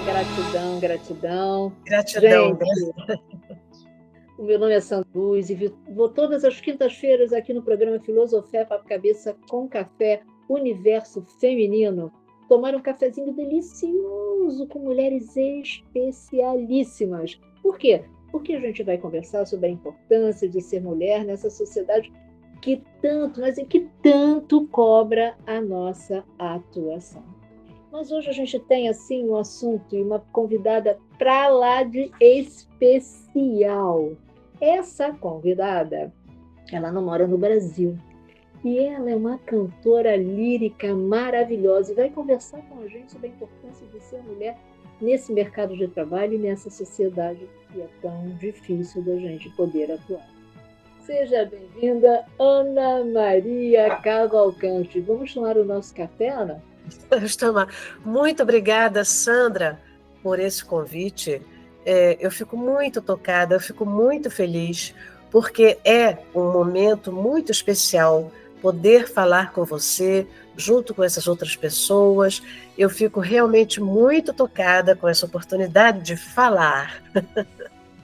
Gratidão, gratidão. Gratidão. Gente, o meu nome é Sandra Luz e vou todas as quintas-feiras aqui no programa Filosofé Papo Cabeça com Café Universo Feminino tomar um cafezinho delicioso com mulheres especialíssimas. Por quê? Porque a gente vai conversar sobre a importância de ser mulher nessa sociedade que tanto, mas em que tanto cobra a nossa atuação. Mas hoje a gente tem assim um assunto e uma convidada para lá de especial. Essa convidada, ela não mora no Brasil e ela é uma cantora lírica maravilhosa e vai conversar com a gente sobre a importância de ser mulher nesse mercado de trabalho e nessa sociedade que é tão difícil da gente poder atuar. Seja bem-vinda, Ana Maria Cavalcante. Vamos tomar o nosso café, Ana? Muito obrigada, Sandra, por esse convite. Eu fico muito tocada, eu fico muito feliz, porque é um momento muito especial poder falar com você, junto com essas outras pessoas. Eu fico realmente muito tocada com essa oportunidade de falar.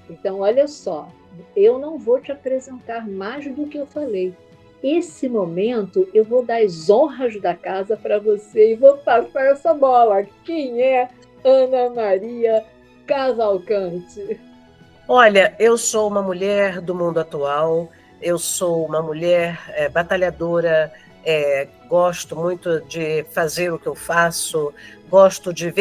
Então, olha só, eu não vou te apresentar mais do que eu falei. Esse momento eu vou dar as honras da casa para você e vou passar essa bola. Quem é Ana Maria Cavalcante? Olha, eu sou uma mulher do mundo atual, eu sou uma mulher batalhadora, gosto muito de fazer o que eu faço, gosto de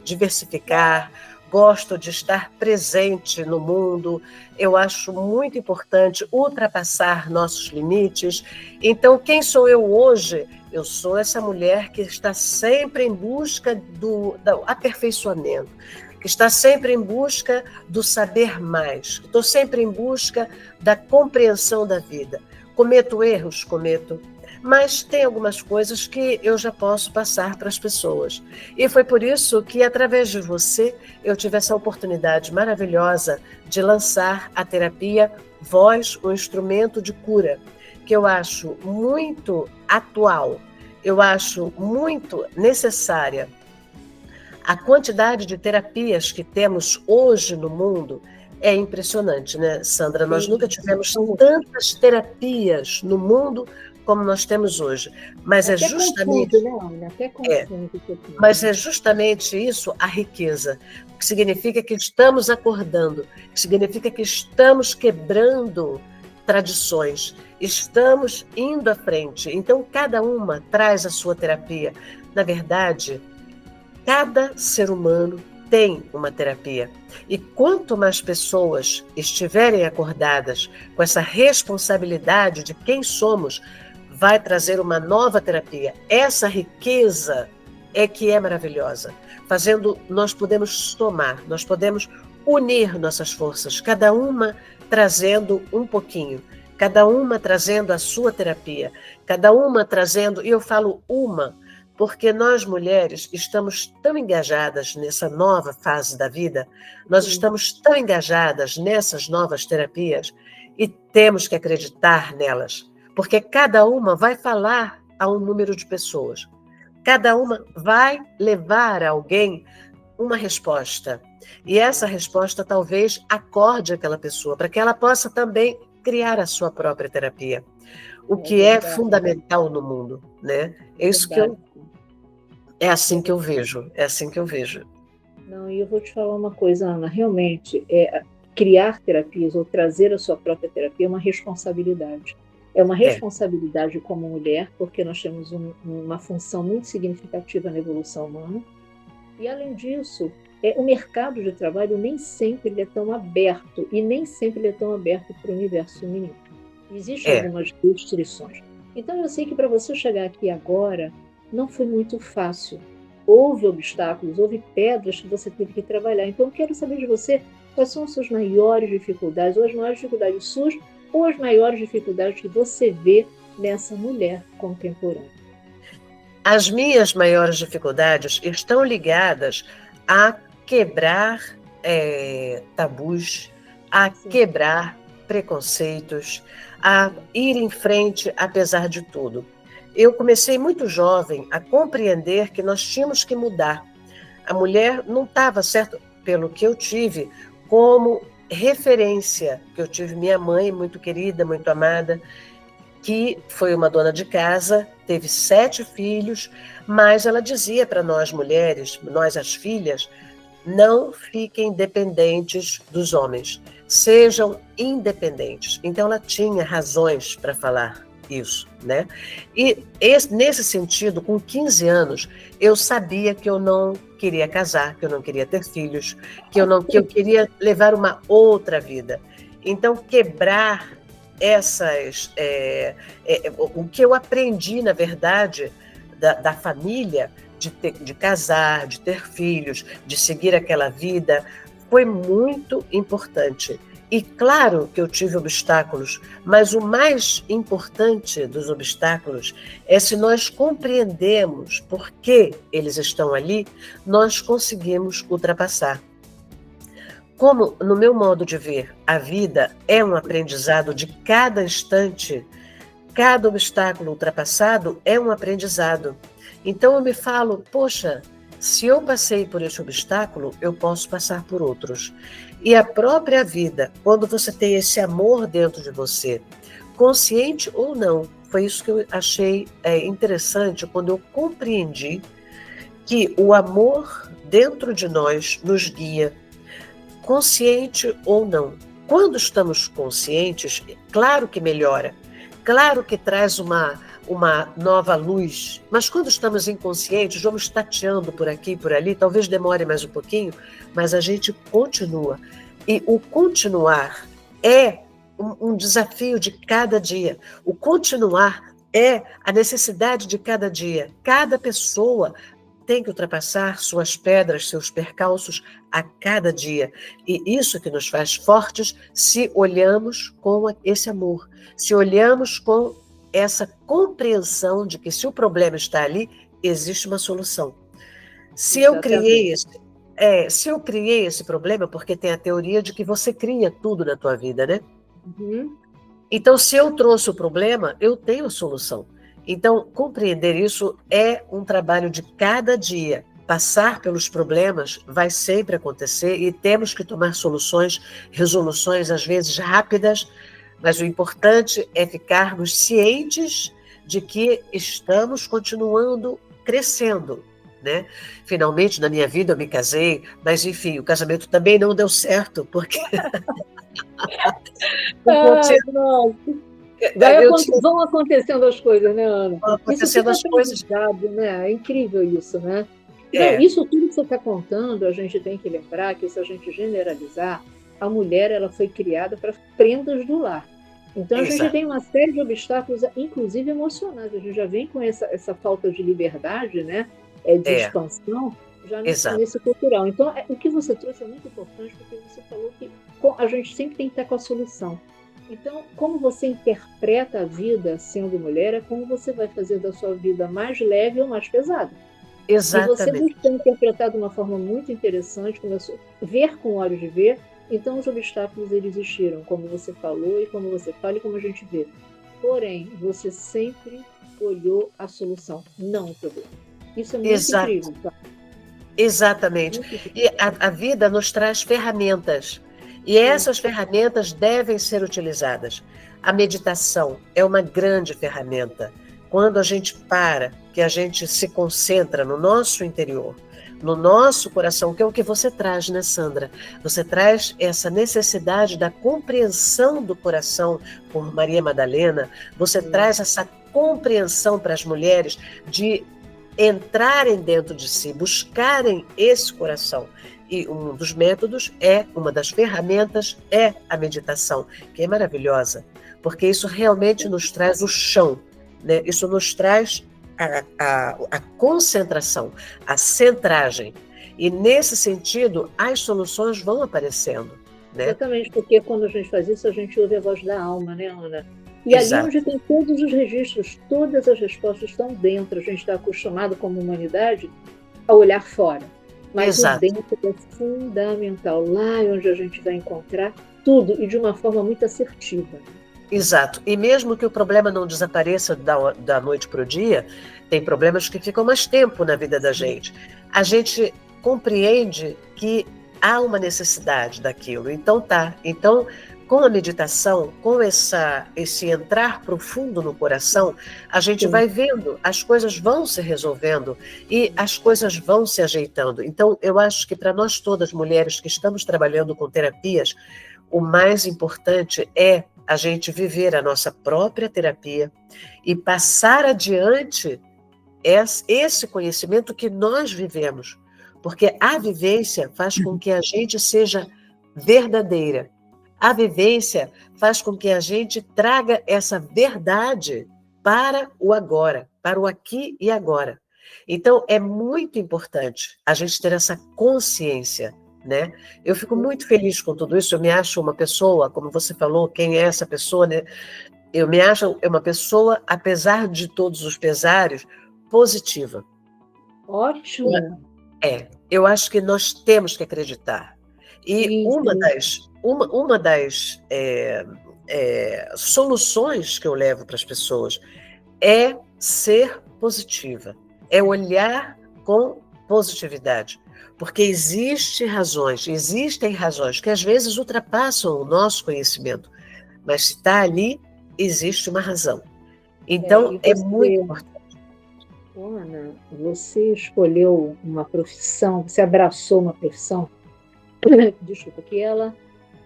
diversificar, gosto de estar presente no mundo. Eu acho muito importante ultrapassar nossos limites. Então, quem sou eu hoje? Eu sou essa mulher que está sempre em busca do aperfeiçoamento, que está sempre em busca do saber mais, que estou sempre em busca da compreensão da vida. Cometo erros? Cometo. Mas tem algumas coisas que eu já posso passar para as pessoas. E foi por isso que, através de você, eu tive essa oportunidade maravilhosa de lançar a terapia Voz, um instrumento de cura, que eu acho muito atual, eu acho muito necessária. A quantidade de terapias que temos hoje no mundo é impressionante, né, Sandra? Nós nunca tivemos tantas terapias no mundo como nós temos hoje. Mas até confunde, né, Ana? Até confunde. Mas é justamente isso a riqueza, que significa que estamos acordando, que significa que estamos quebrando tradições, estamos indo à frente. Então, cada uma traz a sua terapia. Na verdade, cada ser humano tem uma terapia. E quanto mais pessoas estiverem acordadas com essa responsabilidade de quem somos, vai trazer uma nova terapia. Essa riqueza é que é maravilhosa. Fazendo, nós podemos somar, nós podemos unir nossas forças, cada uma trazendo um pouquinho, cada uma trazendo a sua terapia, cada uma trazendo, e eu falo uma, porque nós mulheres estamos tão engajadas nessa nova fase da vida, nós estamos tão engajadas nessas novas terapias e temos que acreditar nelas, porque cada uma vai falar a um número de pessoas, cada uma vai levar a alguém uma resposta, e essa resposta talvez acorde aquela pessoa, para que ela possa também criar a sua própria terapia, o que é fundamental no mundo, né? É isso que é assim que eu vejo, é assim que eu vejo. Não, e eu vou te falar uma coisa, Ana, realmente, criar terapias ou trazer a sua própria terapia é uma responsabilidade. É uma responsabilidade como mulher, porque nós temos uma função muito significativa na evolução humana. E, além disso, o mercado de trabalho nem sempre ele é tão aberto, e nem sempre ele é tão aberto para o universo feminino. Existem algumas restrições. Então, eu sei que para você chegar aqui agora, não foi muito fácil. Houve obstáculos, houve pedras que você teve que trabalhar. Então, eu quero saber de você quais são as suas maiores dificuldades, ou as maiores dificuldades suas, ou as maiores dificuldades que você vê nessa mulher contemporânea. As minhas maiores dificuldades estão ligadas a quebrar tabus, a quebrar preconceitos, a ir em frente apesar de tudo. eu comecei muito jovem a compreender que nós tínhamos que mudar. A mulher não estava, certo, pelo que eu tive, como referência, que eu tive minha mãe, muito querida, muito amada, que foi uma dona de casa, teve 7 filhos, mas ela dizia para nós mulheres, nós as filhas, não fiquem dependentes dos homens, sejam independentes. Então ela tinha razões para falar isso, né? E nesse sentido, com 15 anos, eu sabia que eu não queria casar, que eu não queria ter filhos, que eu queria levar uma outra vida. Então, quebrar o que eu aprendi, na verdade, da família, de casar, de ter filhos, de seguir aquela vida, foi muito importante. E claro que eu tive obstáculos, mas o mais importante dos obstáculos é se nós compreendemos por que eles estão ali, nós conseguimos ultrapassar. Como, no meu modo de ver, a vida é um aprendizado de cada instante, cada obstáculo ultrapassado é um aprendizado. Então eu me falo, poxa, se eu passei por esse obstáculo, eu posso passar por outros. E a própria vida, quando você tem esse amor dentro de você, consciente ou não, foi isso que eu achei interessante quando eu compreendi que o amor dentro de nós nos guia, consciente ou não. Quando estamos conscientes, claro que melhora, claro que traz uma nova luz, mas quando estamos inconscientes, vamos tateando por aqui e por ali, talvez demore mais um pouquinho, mas a gente continua. E o continuar é um desafio de cada dia. O continuar é a necessidade de cada dia. Cada pessoa tem que ultrapassar suas pedras, seus percalços a cada dia. E isso que nos faz fortes se olhamos com esse amor, se olhamos com essa compreensão de que se o problema está ali, existe uma solução. Se eu criei esse problema, porque tem a teoria de que você cria tudo na tua vida, né? Uhum. Então, se eu trouxe o problema, eu tenho a solução. Então, compreender isso é um trabalho de cada dia. Passar pelos problemas vai sempre acontecer e temos que tomar resoluções, às vezes rápidas, mas o importante é ficarmos cientes de que estamos continuando crescendo, né? Finalmente, na minha vida, eu me casei, mas, enfim, o casamento também não deu certo, porque... Vão acontecendo as coisas, né, Ana? Vão acontecendo as coisas. Né? É incrível isso, né? Não, isso tudo que você está contando, a gente tem que lembrar que, se a gente generalizar, a mulher ela foi criada para prendas do lar. Então, a gente tem uma série de obstáculos, inclusive emocionais. A gente já vem com essa falta de liberdade, né? De expansão, já nesse cultural. Então, o que você trouxe é muito importante, porque você falou que a gente sempre tem que estar com a solução. Então, como você interpreta a vida sendo mulher, é como você vai fazer da sua vida mais leve ou mais pesada. Exatamente. E você tem interpretado de uma forma muito interessante, começou a ver com olhos de ver, então os obstáculos eles existiram, como você falou, e como você fala, e como a gente vê. Porém, você sempre olhou a solução, não o problema. Isso é muito incrível. Tá? Exatamente. E a vida nos traz ferramentas. E essas ferramentas devem ser utilizadas. A meditação é uma grande ferramenta. Quando a gente para, que a gente se concentra no nosso interior, no nosso coração, que é o que você traz, né, Sandra? Você traz essa necessidade da compreensão do coração por Maria Madalena, você traz essa compreensão para as mulheres de entrarem dentro de si, buscarem esse coração. E um dos métodos uma das ferramentas é a meditação, que é maravilhosa, porque isso realmente nos traz o chão, né? Isso nos traz a concentração, a centragem. E nesse sentido, as soluções vão aparecendo. Né? Exatamente, porque quando a gente faz isso, a gente ouve a voz da alma, né, Ana? E ali onde tem todos os registros, todas as respostas estão dentro. A gente está acostumado, como humanidade, a olhar fora. Mas o dentro é fundamental. Lá é onde a gente vai encontrar tudo e de uma forma muito assertiva. Exato. E mesmo que o problema não desapareça da noite para o dia, tem problemas que ficam mais tempo na vida da gente. A gente compreende que há uma necessidade daquilo. Então tá. Então, com a meditação, com esse entrar profundo no coração, a gente Sim. vai vendo, as coisas vão se resolvendo e as coisas vão se ajeitando. Então, eu acho que para nós todas, mulheres que estamos trabalhando com terapias, o mais importante é a gente viver a nossa própria terapia e passar adiante esse conhecimento que nós vivemos. Porque a vivência faz com que a gente seja verdadeira. A vivência faz com que a gente traga essa verdade para o agora, para o aqui e agora. Então, é muito importante a gente ter essa consciência, né? Eu fico muito feliz com tudo isso. Eu me acho uma pessoa, como você falou, quem é essa pessoa, né? Eu me acho uma pessoa, apesar de todos os pesares, positiva. Ótimo. Eu acho que nós temos que acreditar. E Sim, uma das soluções que eu levo para as pessoas é ser positiva, é olhar com positividade. Porque existem razões que às vezes ultrapassam o nosso conhecimento, mas se está ali, existe uma razão. Então, é muito importante. Ana, você escolheu uma profissão, você abraçou uma profissão, desculpa, que ela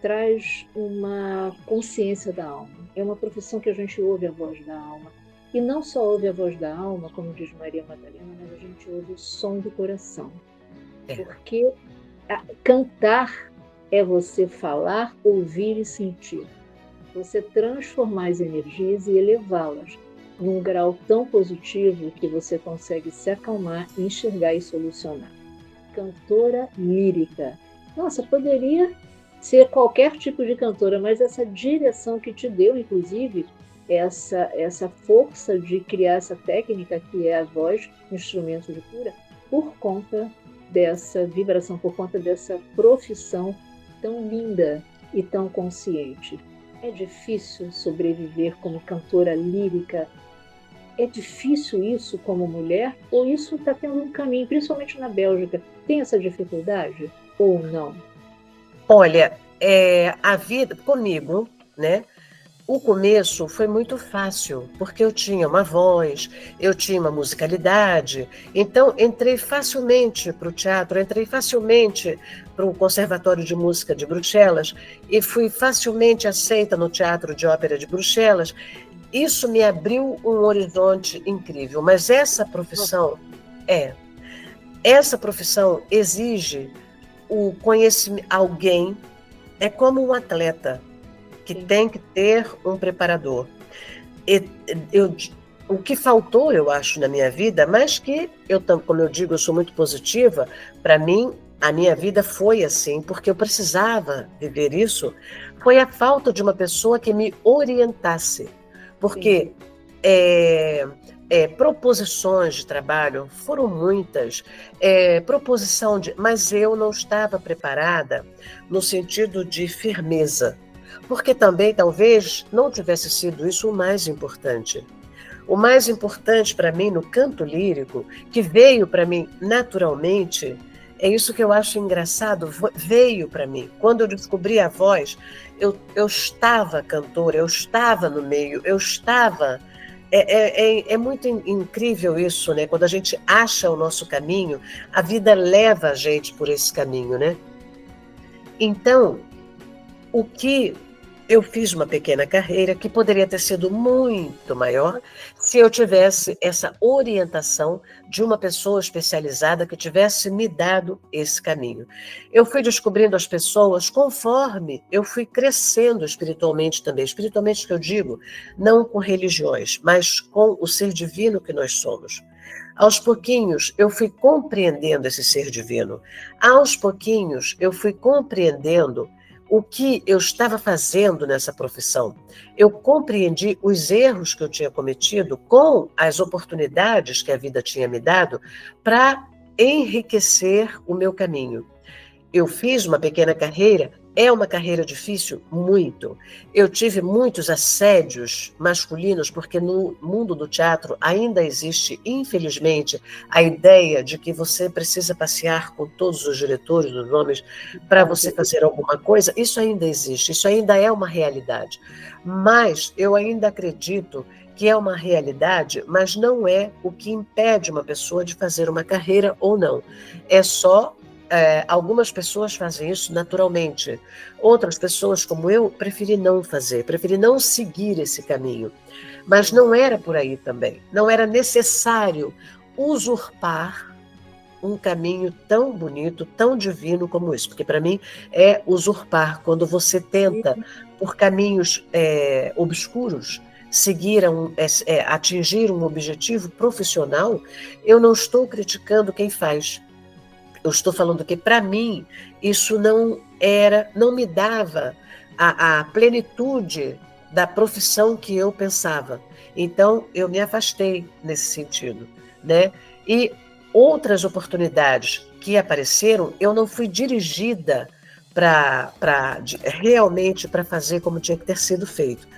traz uma consciência da alma. É uma profissão que a gente ouve a voz da alma. E não só ouve a voz da alma, como diz Maria Madalena, mas a gente ouve o som do coração. Porque cantar é você falar, ouvir e sentir. Você transformar as energias e elevá-las num grau tão positivo que você consegue se acalmar, enxergar e solucionar. Cantora lírica. Nossa, poderia ser qualquer tipo de cantora, mas essa direção que te deu, inclusive, essa força de criar essa técnica que é a voz, instrumento de cura, por conta dessa vibração, por conta dessa profissão tão linda e tão consciente. É difícil sobreviver como cantora lírica? É difícil isso como mulher? Ou isso está tendo um caminho, principalmente na Bélgica? Tem essa dificuldade ou não? Olha, a vida comigo, né? O começo foi muito fácil, porque eu tinha uma voz, eu tinha uma musicalidade, então entrei facilmente para o teatro, entrei facilmente para o Conservatório de Música de Bruxelas e fui facilmente aceita no Teatro de Ópera de Bruxelas. Isso me abriu um horizonte incrível, mas essa profissão exige o conhecimento, alguém, é como um atleta, que tem que ter um preparador. O que faltou, eu acho, na minha vida, mas que, como eu digo, eu sou muito positiva, para mim, a minha vida foi assim, porque eu precisava viver isso, foi a falta de uma pessoa que me orientasse. Porque proposições de trabalho foram muitas, mas eu não estava preparada no sentido de firmeza. Porque também, talvez, não tivesse sido isso o mais importante. O mais importante para mim no canto lírico, que veio para mim naturalmente, é isso que eu acho engraçado, veio para mim. Quando eu descobri a voz, eu estava cantora, eu estava no meio, eu estava... É muito incrível isso, né? Quando a gente acha o nosso caminho, a vida leva a gente por esse caminho, né? Então, eu fiz uma pequena carreira que poderia ter sido muito maior se eu tivesse essa orientação de uma pessoa especializada que tivesse me dado esse caminho. Eu fui descobrindo as pessoas conforme eu fui crescendo espiritualmente também. Espiritualmente que eu digo, não com religiões, mas com o ser divino que nós somos. Aos pouquinhos, eu fui compreendendo esse ser divino. Aos pouquinhos, eu fui compreendendo o que eu estava fazendo nessa profissão. Eu compreendi os erros que eu tinha cometido com as oportunidades que a vida tinha me dado para enriquecer o meu caminho. Eu fiz uma pequena carreira É uma carreira difícil? Muito. Eu tive muitos assédios masculinos, porque no mundo do teatro ainda existe, infelizmente, a ideia de que você precisa passear com todos os diretores, os homens, para você fazer alguma coisa. Isso ainda existe, isso ainda é uma realidade. Mas eu ainda acredito que é uma realidade, mas não é o que impede uma pessoa de fazer uma carreira ou não. É só algumas pessoas fazem isso naturalmente. Outras pessoas, como eu, preferi não fazer, preferi não seguir esse caminho. Mas não era por aí também. Não era necessário usurpar um caminho tão bonito, tão divino como isso. Porque, para mim, é usurpar quando você tenta, por caminhos obscuros, atingir um objetivo profissional. Eu não estou criticando quem faz. Eu estou falando que, para mim, isso não me dava a plenitude da profissão que eu pensava. Então, eu me afastei nesse sentido, né? E outras oportunidades que apareceram, eu não fui dirigida realmente para fazer como tinha que ter sido feito.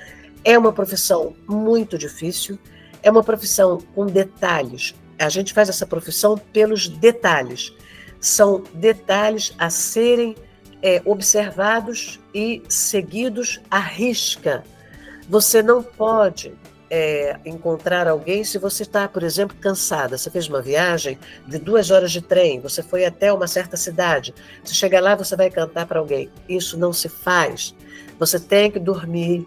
É uma profissão muito difícil, é uma profissão com detalhes. A gente faz essa profissão pelos detalhes. São detalhes a serem observados e seguidos à risca. Você não pode encontrar alguém se você está, por exemplo, cansada. Você fez uma viagem de 2 horas de trem, você foi até uma certa cidade. Você chega lá, você vai cantar para alguém. Isso não se faz. Você tem que dormir,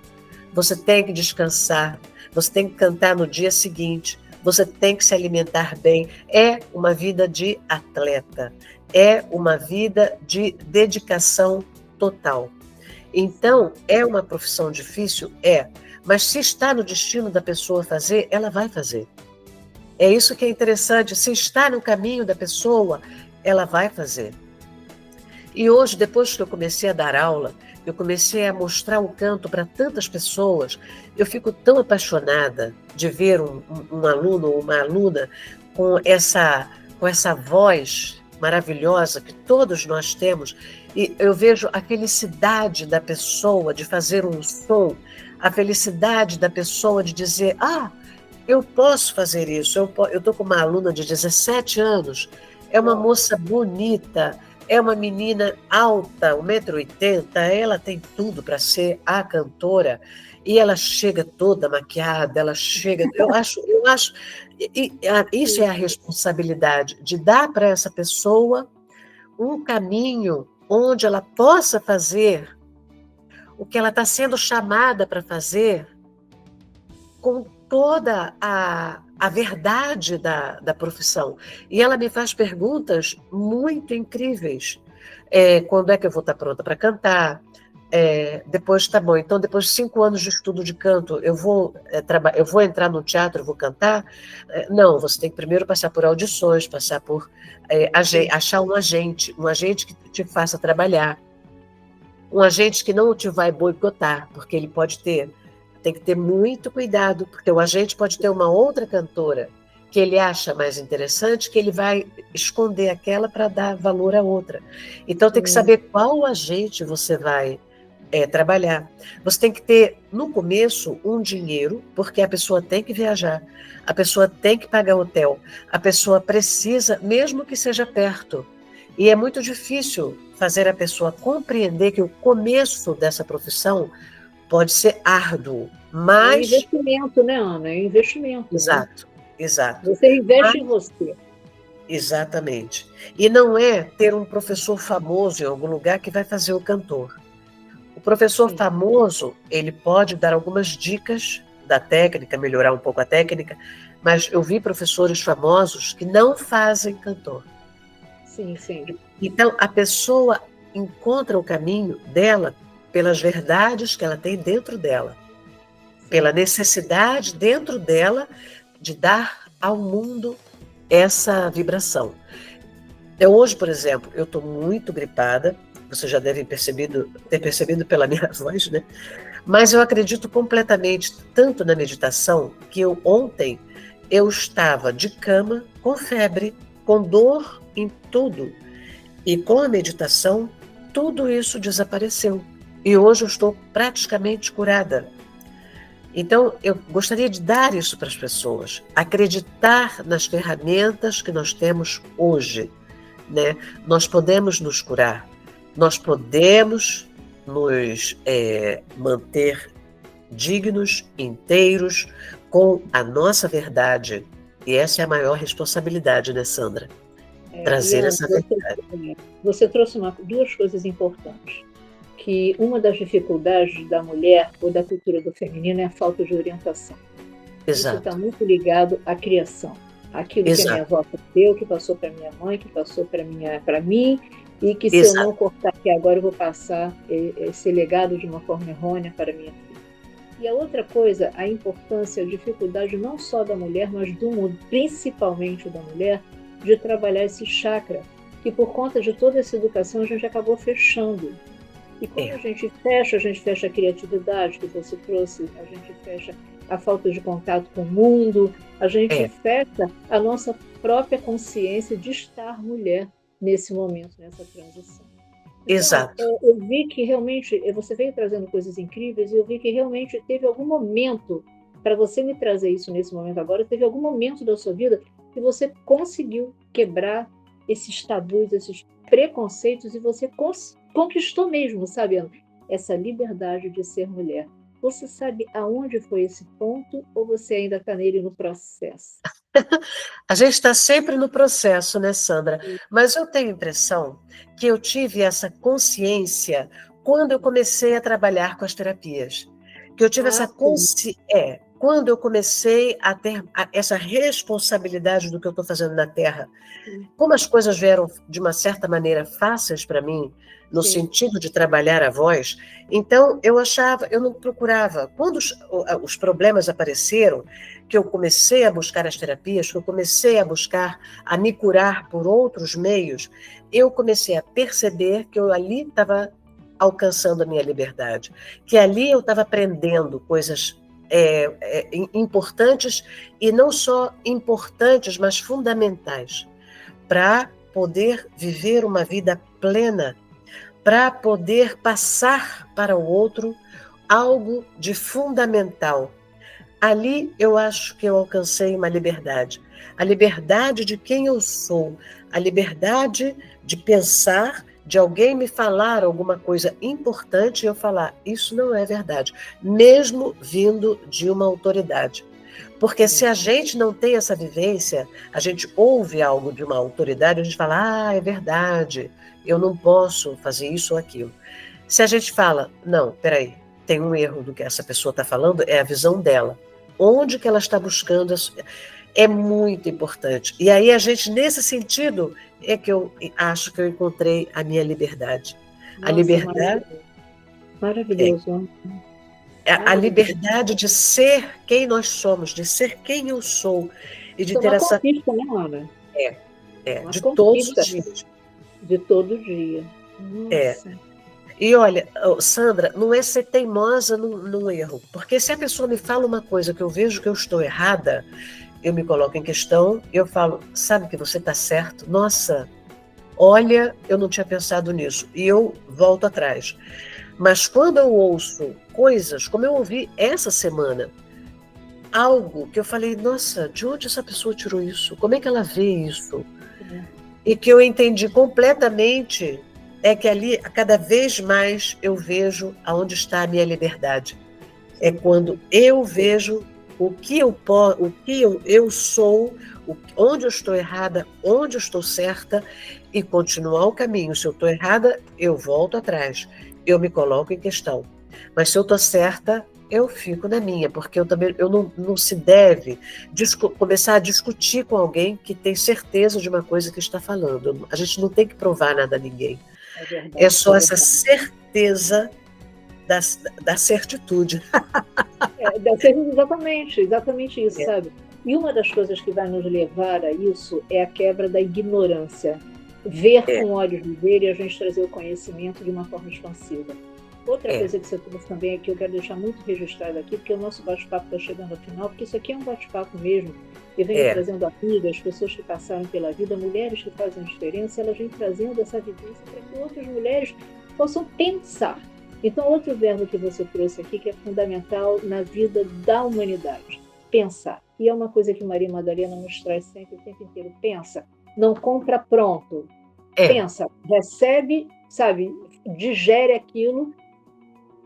você tem que descansar, você tem que cantar no dia seguinte. Você tem que se alimentar bem. É uma vida de atleta. É uma vida de dedicação total. Então, é uma profissão difícil? É. Mas se está no destino da pessoa fazer, ela vai fazer. É isso que é interessante. Se está no caminho da pessoa, ela vai fazer. E hoje, depois que eu comecei a dar aula, eu comecei a mostrar o canto para tantas pessoas, eu fico tão apaixonada de ver um aluno ou uma aluna com essa voz maravilhosa que todos nós temos, e eu vejo a felicidade da pessoa de fazer um som, a felicidade da pessoa de dizer, eu posso fazer isso. Eu estou com uma aluna de 17 anos, é uma moça bonita, é uma menina alta, 1,80 m, ela tem tudo para ser a cantora, e ela chega toda maquiada, ela chega... Eu acho, isso é a responsabilidade, de dar para essa pessoa um caminho onde ela possa fazer o que ela está sendo chamada para fazer, com toda a verdade da profissão. E ela me faz perguntas muito incríveis. Quando é que eu vou estar pronta para cantar? Depois, tá bom, então depois de 5 anos de estudo de canto, eu vou entrar no teatro, eu vou cantar? Não, você tem que primeiro passar por audições, passar por achar um agente que te faça trabalhar, um agente que não te vai boicotar, porque ele tem que ter muito cuidado, porque o agente pode ter uma outra cantora que ele acha mais interessante, que ele vai esconder aquela para dar valor à outra. Então tem que saber qual agente você vai trabalhar. Você tem que ter, no começo, um dinheiro, porque a pessoa tem que viajar, a pessoa tem que pagar hotel, a pessoa precisa, mesmo que seja perto. E é muito difícil fazer a pessoa compreender que o começo dessa profissão pode ser árduo, mas... É investimento, né, Ana? É investimento. Exato, né? Exato. Você investe em você. Exatamente. E não é ter um professor famoso em algum lugar que vai fazer o cantor. O professor famoso, ele pode dar algumas dicas da técnica, melhorar um pouco a técnica, mas eu vi professores famosos que não fazem cantor. Sim, sim. Então, a pessoa encontra o caminho dela pelas verdades que ela tem dentro dela, pela necessidade dentro dela de dar ao mundo essa vibração. Então, hoje, por exemplo, eu estou muito gripada, você já deve ter percebido pela minha voz, né? Mas eu acredito completamente, tanto na meditação, que ontem eu estava de cama, com febre, com dor em tudo. E com a meditação, tudo isso desapareceu. E hoje eu estou praticamente curada. Então, eu gostaria de dar isso para as pessoas, acreditar nas ferramentas que nós temos hoje, né? Nós podemos nos curar, nós podemos nos manter dignos, inteiros, com a nossa verdade. E essa é a maior responsabilidade, né, Sandra? Trazer essa verdade. Você trouxe duas coisas importantes. Que uma das dificuldades da mulher ou da cultura do feminino é a falta de orientação. Exato. Isso está muito ligado à criação. Aquilo que a minha avó deu, que passou para minha mãe, que passou para mim, e que se eu não cortar aqui agora, eu vou passar esse legado de uma forma errônea para minha filha. E a outra coisa, a importância, a dificuldade não só da mulher, mas do mundo, principalmente da mulher, de trabalhar esse chakra, que por conta de toda essa educação a gente acabou fechando. E quando a gente fecha a criatividade que você trouxe, a gente fecha a falta de contato com o mundo, a gente fecha a nossa própria consciência de estar mulher nesse momento, nessa transição. Então, exato. Eu vi que realmente, você veio trazendo coisas incríveis, e eu vi que realmente teve algum momento, para você me trazer isso nesse momento agora, teve algum momento da sua vida que você conseguiu quebrar esses tabus, esses preconceitos, e você conquistou mesmo, sabe, essa liberdade de ser mulher. Você sabe aonde foi esse ponto ou você ainda está nele no processo? A gente está sempre no processo, né, Sandra? Mas eu tenho a impressão que eu tive essa consciência quando eu comecei a trabalhar com as terapias. Que eu tive essa consciência. Quando eu comecei a ter essa responsabilidade do que eu estou fazendo na Terra. Como as coisas vieram, de uma certa maneira, fáceis para mim, no sentido de trabalhar a voz, então eu não procurava. Quando os problemas apareceram, que eu comecei a buscar as terapias, que eu comecei a me curar por outros meios, eu comecei a perceber que eu ali estava alcançando a minha liberdade, que ali eu estava aprendendo coisas importantes, e não só importantes, mas fundamentais, para poder viver uma vida plena, para poder passar para o outro algo de fundamental. Ali eu acho que eu alcancei uma liberdade. A liberdade de quem eu sou, a liberdade de pensar, de alguém me falar alguma coisa importante e eu falar, isso não é verdade, mesmo vindo de uma autoridade. Porque se a gente não tem essa vivência, a gente ouve algo de uma autoridade, a gente fala, é verdade, eu não posso fazer isso ou aquilo. Se a gente fala, não, peraí, tem um erro do que essa pessoa está falando, é a visão dela. Onde que ela está buscando, é muito importante. E aí a gente, nesse sentido, é que eu acho que eu encontrei a minha liberdade. Nossa, a liberdade... Maravilhoso. A liberdade de ser quem nós somos, de ser quem eu sou. E de ter essa... conquista, né, Ana? De todos os dias. De todo dia. Nossa. E olha, Sandra, não é ser teimosa no erro. Porque se a pessoa me fala uma coisa que eu vejo que eu estou errada, eu me coloco em questão, eu falo, sabe que você está certo? Nossa, olha, eu não tinha pensado nisso. E eu volto atrás. Mas quando eu ouço coisas, como eu ouvi essa semana, algo que eu falei, nossa, de onde essa pessoa tirou isso? Como é que ela vê isso? E que eu entendi completamente, é que ali, cada vez mais, eu vejo aonde está a minha liberdade. É quando eu vejo o que eu sou, onde eu estou errada, onde eu estou certa, e continuar o caminho. Se eu estou errada, eu volto atrás. Eu me coloco em questão. Mas se eu estou certa, eu fico na minha, porque não se deve começar a discutir com alguém que tem certeza de uma coisa que está falando. A gente não tem que provar nada a ninguém. É só essa certeza da certitude. Exatamente isso, sabe? E uma das coisas que vai nos levar a isso é a quebra da ignorância. Ver com olhos de ver e a gente trazer o conhecimento de uma forma expansiva. Outra coisa que você trouxe também aqui, eu quero deixar muito registrado aqui, porque o nosso bate-papo está chegando ao final, porque isso aqui é um bate-papo mesmo. Eu venho trazendo amigas, pessoas que passaram pela vida, mulheres que fazem diferença, elas vêm trazendo essa vivência para que outras mulheres possam pensar. Então, outro verbo que você trouxe aqui, que é fundamental na vida da humanidade, pensar. E é uma coisa que Maria Madalena nos traz sempre, o tempo inteiro. Pensa, não compra pronto. Pensa, recebe, sabe, digere aquilo,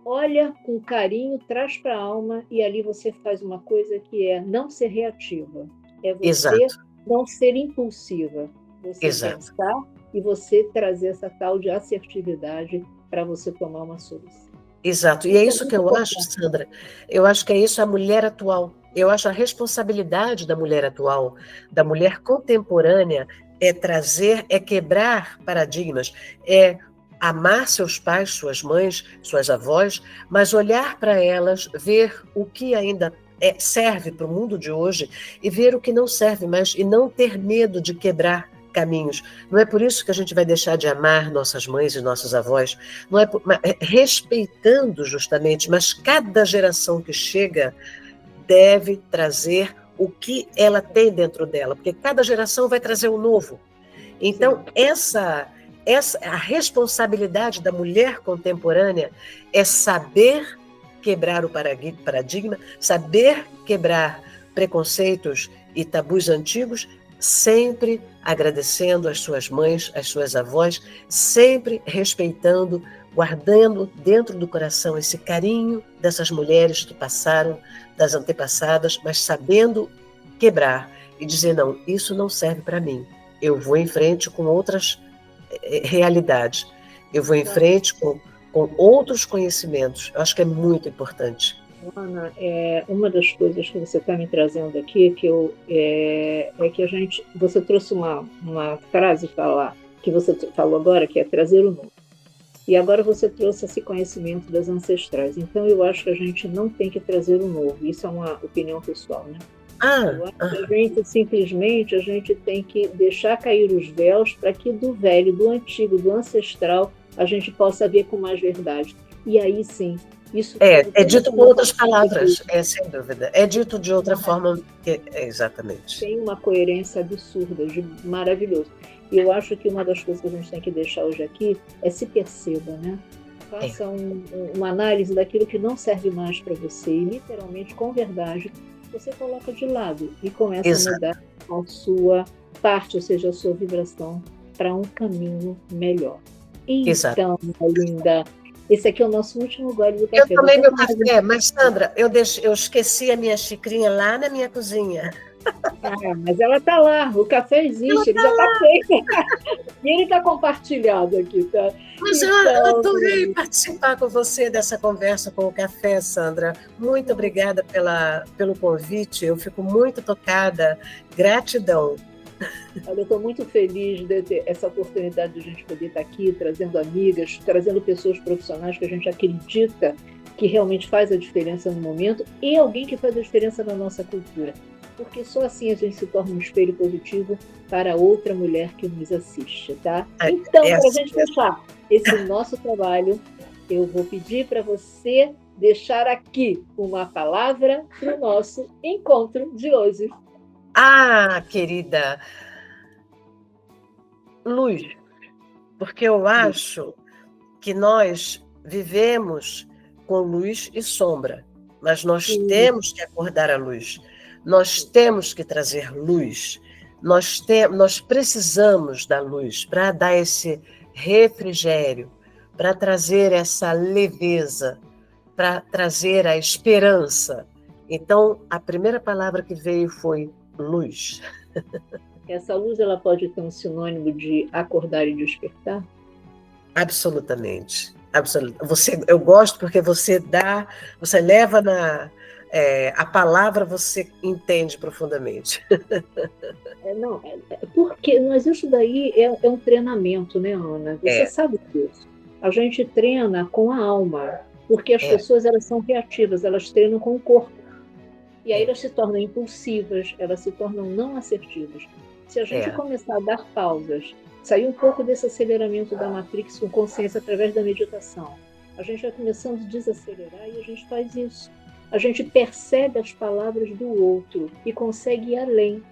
olha com carinho, traz para a alma, e ali você faz uma coisa que é não ser reativa. É você Exato. não ser impulsiva. Você pensar e você trazer essa tal de assertividade para você tomar uma solução. Exato. E é isso que eu acho, Sandra. Eu acho que é isso a mulher atual. Eu acho a responsabilidade da mulher atual, da mulher contemporânea, é trazer, é quebrar paradigmas, é amar seus pais, suas mães, suas avós, mas olhar para elas, ver o que ainda serve para o mundo de hoje e ver o que não serve mais e não ter medo de quebrar caminhos. Não é por isso que a gente vai deixar de amar nossas mães e nossos avós, não é respeitando justamente, mas cada geração que chega deve trazer o que ela tem dentro dela, porque cada geração vai trazer o novo. Então, a responsabilidade da mulher contemporânea é saber quebrar o paradigma, saber quebrar preconceitos e tabus antigos, sempre agradecendo às suas mães, às suas avós, sempre respeitando, guardando dentro do coração esse carinho dessas mulheres que passaram, das antepassadas, mas sabendo quebrar e dizer, não, isso não serve para mim. Eu vou em frente com outras realidades. Eu vou em frente com outros conhecimentos. Eu acho que é muito importante. Ana, uma das coisas que você está me trazendo aqui é que você trouxe uma frase que você falou agora, que é trazer o novo. E agora você trouxe esse conhecimento das ancestrais. Então, eu acho que a gente não tem que trazer o novo. Isso é uma opinião pessoal, né? Eu acho que a gente tem que deixar cair os véus para que do velho, do antigo, do ancestral, a gente possa ver com mais verdade. E aí sim, isso é dito com outras palavras, sem dúvida. É dito de outra forma, exatamente. Tem uma coerência absurda, maravilhoso. E eu acho que uma das coisas que a gente tem que deixar hoje aqui é se perceba, né? Faça uma análise daquilo que não serve mais para você e, literalmente, com verdade, você coloca de lado e começa a mudar a sua parte, ou seja, a sua vibração, para um caminho melhor. Então, linda, esse aqui é o nosso último gole do café. Eu tomei meu café, mas, Sandra, eu esqueci a minha xicrinha lá na minha cozinha. Mas ela está lá, o café existe, ele já está feito. E ele está compartilhado aqui, tá? Mas eu adorei participar com você dessa conversa com o café, Sandra. Muito obrigada pelo convite, eu fico muito tocada. Gratidão. Olha, eu estou muito feliz de ter essa oportunidade de a gente poder estar aqui, trazendo amigas, trazendo pessoas profissionais que a gente acredita que realmente faz a diferença no momento e alguém que faz a diferença na nossa cultura. Porque só assim a gente se torna um espelho positivo para outra mulher que nos assiste, tá? Então, para a gente fechar esse nosso trabalho, eu vou pedir para você deixar aqui uma palavra para o nosso encontro de hoje. Querida, luz, porque eu acho que nós vivemos com luz e sombra, mas nós temos que acordar a luz. Nós temos que trazer luz, nós precisamos da luz para dar esse refrigério, para trazer essa leveza, para trazer a esperança. Então, a primeira palavra que veio foi luz. Essa luz ela pode ter um sinônimo de acordar e despertar? Absolutamente. Eu gosto porque você leva a palavra, você entende profundamente. Mas isso daí é um treinamento, né, Ana? Você sabe disso. A gente treina com a alma, porque as pessoas elas são reativas, elas treinam com o corpo. E aí elas se tornam impulsivas, elas se tornam não assertivas. Se a gente começar a dar pausas, sair um pouco desse aceleramento da Matrix com consciência através da meditação, a gente vai começando a desacelerar e a gente faz isso. A gente percebe as palavras do outro e consegue ir além.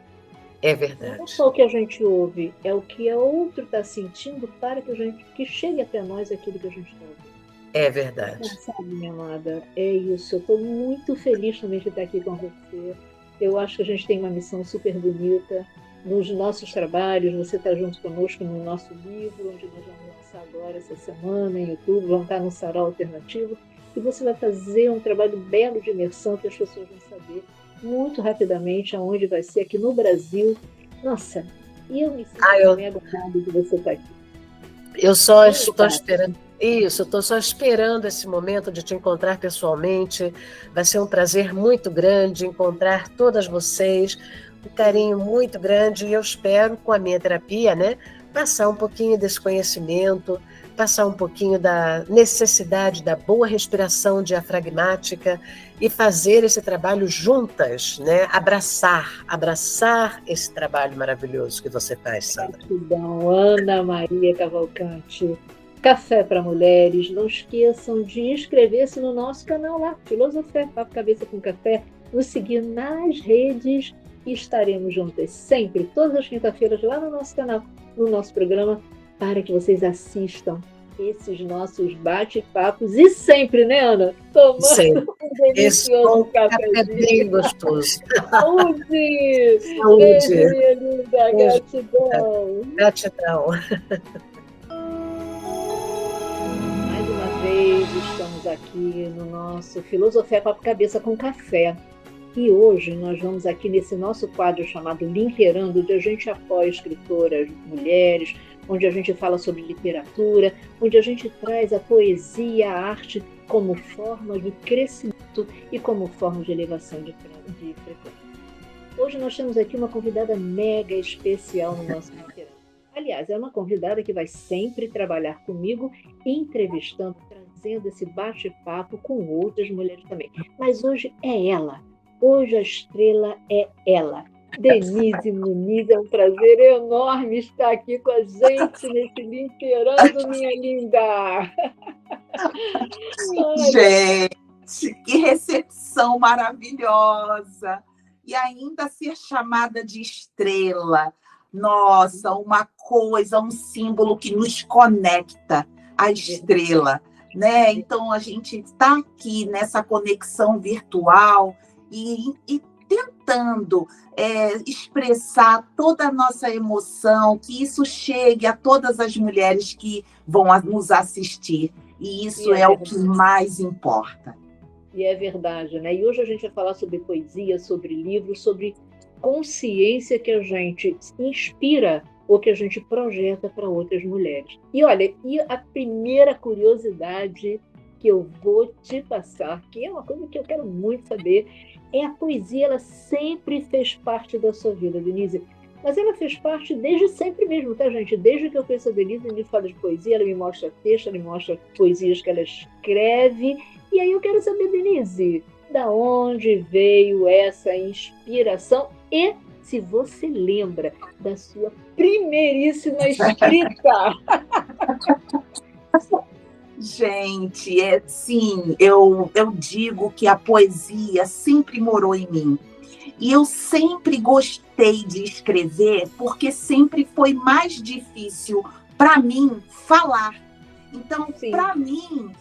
É Não é verdade. só o que a gente ouve, é o que a outro está sentindo para que chegue até nós aquilo que a gente está ouvindo. É verdade. Sabe, minha amada, é isso. Eu estou muito feliz também de estar aqui com você. Eu acho que a gente tem uma missão super bonita nos nossos trabalhos. Você está junto conosco no nosso livro, onde nós vamos lançar agora essa semana em outubro, vamos estar no Sarau Alternativo. E você vai fazer um trabalho belo de imersão que as pessoas vão saber muito rapidamente aonde vai ser aqui no Brasil. Nossa, e eu me sinto mega honrada de você estar aqui. Eu só estou esperando. Isso, eu estou só esperando esse momento de te encontrar pessoalmente. Vai ser um prazer muito grande encontrar todas vocês, um carinho muito grande, e eu espero, com a minha terapia, né, passar um pouquinho desse conhecimento, passar um pouquinho da necessidade da boa respiração diafragmática e fazer esse trabalho juntas, né? Abraçar esse trabalho maravilhoso que você faz, Sandra. Gratidão, Ana Maria Cavalcante. Café para Mulheres. Não esqueçam de inscrever-se no nosso canal lá, Filosofé, Papo Cabeça com Café, nos seguir nas redes e estaremos juntas sempre, todas as quinta-feiras, lá no nosso canal, no nosso programa, para que vocês assistam esses nossos bate-papos e sempre, né, Ana? Tomando um delicioso café bem gostoso. Saúde! Beijo, minha linda. Gratidão. Gratidão. Mais uma vez, estamos aqui no nosso Filosofia Papo Cabeça com Café. E hoje nós vamos aqui nesse nosso quadro chamado Linkerando, onde a gente apoia escritoras mulheres, onde a gente fala sobre literatura, onde a gente traz a poesia, a arte como forma de crescimento e como forma de elevação de frequência. Hoje nós temos aqui uma convidada mega especial no nosso Linkerando. Aliás, é uma convidada que vai sempre trabalhar comigo, entrevistando, trazendo esse bate-papo com outras mulheres também. Mas hoje é ela. Hoje a estrela é ela. Denise Muniz, é um prazer enorme estar aqui com a gente nesse Linkerando, minha linda. Gente, que recepção maravilhosa. E ainda ser chamada de estrela. Nossa, uma coisa, um símbolo que nos conecta à estrela, né? Então, a gente está aqui nessa conexão virtual e tentando expressar toda a nossa emoção, que isso chegue a todas as mulheres que vão nos assistir. E isso é o que mais importa. E é verdade, né? E hoje a gente vai falar sobre poesia, sobre livros, sobre consciência que a gente inspira ou que a gente projeta para outras mulheres. E olha, e a primeira curiosidade que eu vou te passar, que é uma coisa que eu quero muito saber, é a poesia. Ela sempre fez parte da sua vida, Denise, mas ela fez parte desde sempre mesmo, tá, gente? Desde que eu conheço a Denise, ela me fala de poesia, ela me mostra texto, ela me mostra poesias que ela escreve, e aí eu quero saber, Denise, da onde veio essa inspiração e se você lembra da sua primeiríssima escrita. Gente, sim, eu digo que a poesia sempre morou em mim. E eu sempre gostei de escrever porque sempre foi mais difícil para mim falar. Então, para mim,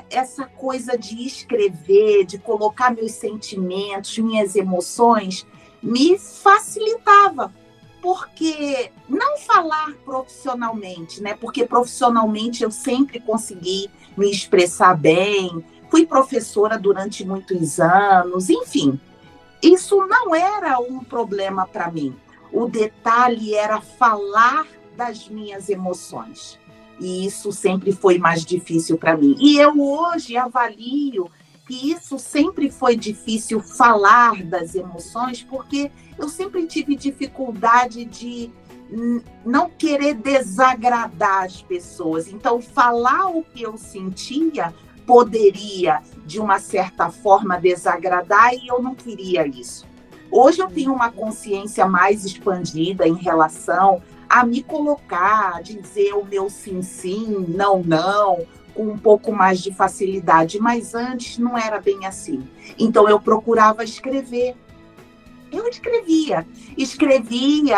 essa coisa de escrever, de colocar meus sentimentos, minhas emoções, me facilitava. Porque não falar profissionalmente, né? Porque profissionalmente eu sempre consegui me expressar bem, fui professora durante muitos anos, enfim. Isso não era um problema para mim. O detalhe era falar das minhas emoções. E isso sempre foi mais difícil para mim. E eu hoje avalio que isso sempre foi difícil falar das emoções, porque eu sempre tive dificuldade de não querer desagradar as pessoas. Então, falar o que eu sentia poderia, de uma certa forma, desagradar, e eu não queria isso. Hoje eu tenho uma consciência mais expandida em relação a me colocar, dizer o meu sim, sim, não, não, com um pouco mais de facilidade, mas antes não era bem assim. Então eu procurava escrever. Eu escrevia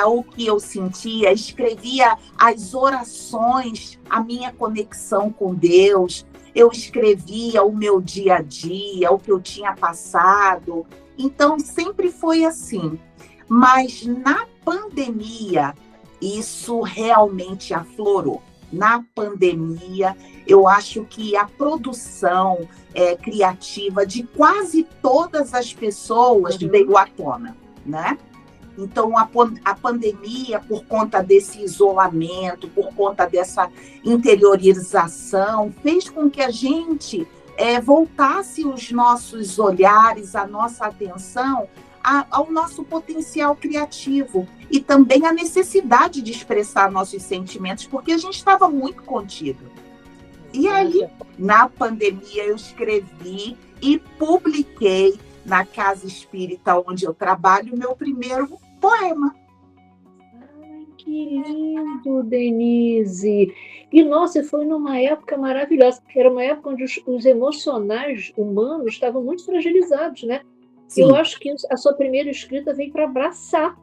o que eu sentia, escrevia as orações, a minha conexão com Deus, eu escrevia o meu dia a dia, o que eu tinha passado. Então, sempre foi assim. Mas na pandemia, isso realmente aflorou. Na pandemia, eu acho que a produção criativa de quase todas as pessoas veio à tona, né? Então, a pandemia, por conta desse isolamento, por conta dessa interiorização, fez com que a gente voltasse os nossos olhares, a nossa atenção ao nosso potencial criativo e também a necessidade de expressar nossos sentimentos, porque a gente estava muito contido. E aí, na pandemia, eu escrevi e publiquei na Casa Espírita, onde eu trabalho, o meu primeiro poema. Ai, que lindo, Denise! E, nossa, foi numa época maravilhosa. Era uma época onde os emocionais humanos estavam muito fragilizados, né? Sim. Eu acho que a sua primeira escrita veio para abraçar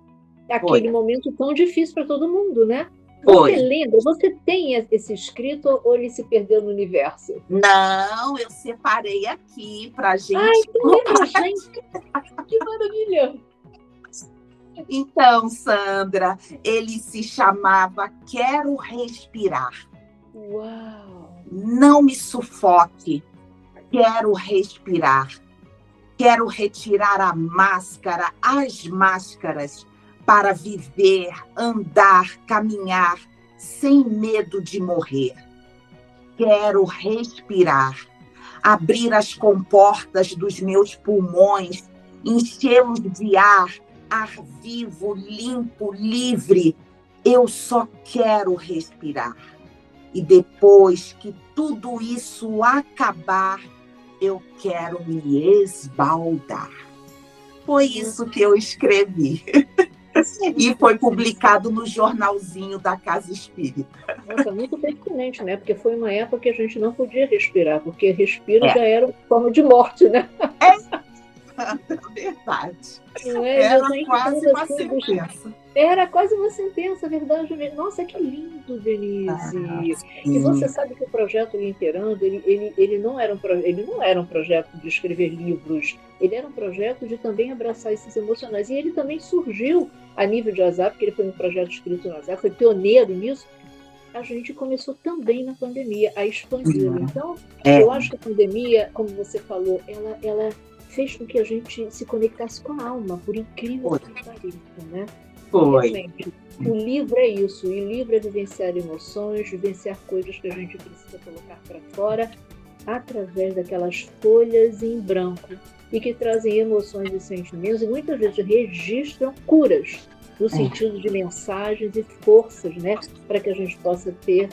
aquele momento tão difícil para todo mundo, né? Você lembra? Você tem esse escrito ou ele se perdeu no universo? Não, eu separei aqui para gente. Ai, que lembra, gente! Que maravilha! Então, Sandra, ele se chamava Quero Respirar. Uau! Não me sufoque, quero respirar. Quero retirar a máscara, as máscaras, para viver, andar, caminhar, sem medo de morrer. Quero respirar, abrir as comportas dos meus pulmões, enchê-los de ar vivo, limpo, livre. Eu só quero respirar. E depois que tudo isso acabar, eu quero me esbaldar. Foi isso que eu escrevi. E foi publicado no jornalzinho da Casa Espírita. Nossa, muito pertinente, né? Porque foi uma época que a gente não podia respirar, porque respiro já era uma forma de morte, né? Verdade. Era quase uma sentença. Era quase uma sentença, verdade mesmo. Nossa, que lindo, Denise. E você sabe que o projeto Linterando, ele não era um projeto de escrever livros, ele era um projeto de também abraçar esses emocionais. E ele também surgiu a nível de WhatsApp, porque ele foi um projeto escrito no WhatsApp, foi pioneiro nisso. A gente começou também na pandemia a expandi-lo. Então, eu acho que a pandemia, como você falou, ela fez com que a gente se conectasse com a alma, por incrível que pareça, né? Realmente, o livro é isso, e o livro é vivenciar emoções, vivenciar coisas que a gente precisa colocar para fora através daquelas folhas em branco e que trazem emoções e sentimentos e muitas vezes registram curas no sentido de mensagens e forças, né? Para que a gente possa ter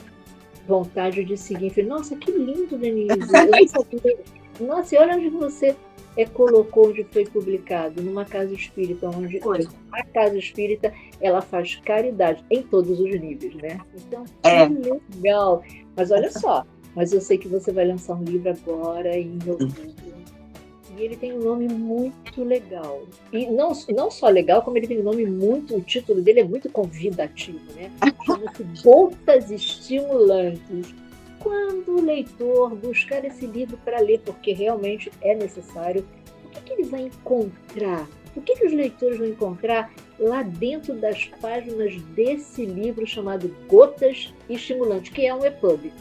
vontade de seguir. Nossa, que lindo, Denise! Nossa, e olha onde você colocou, onde foi publicado, numa casa espírita, onde a casa espírita ela faz caridade em todos os níveis, né? Então, que legal! Mas olha só, eu sei que você vai lançar um livro agora em outubro, e ele tem um nome muito legal. E não só legal, como ele tem um nome o título dele é muito convidativo, né? Chama-se Gotas Estimulantes. Quando o leitor buscar esse livro para ler, porque realmente é necessário, o que ele vai encontrar? O que os leitores vão encontrar lá dentro das páginas desse livro chamado Gotas Estimulantes, que é um EPUB?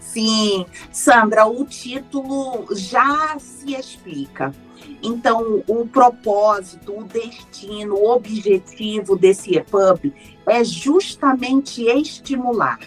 Sim, Sandra, o título já se explica. Então, o propósito, o destino, o objetivo desse EPUB é justamente estimular.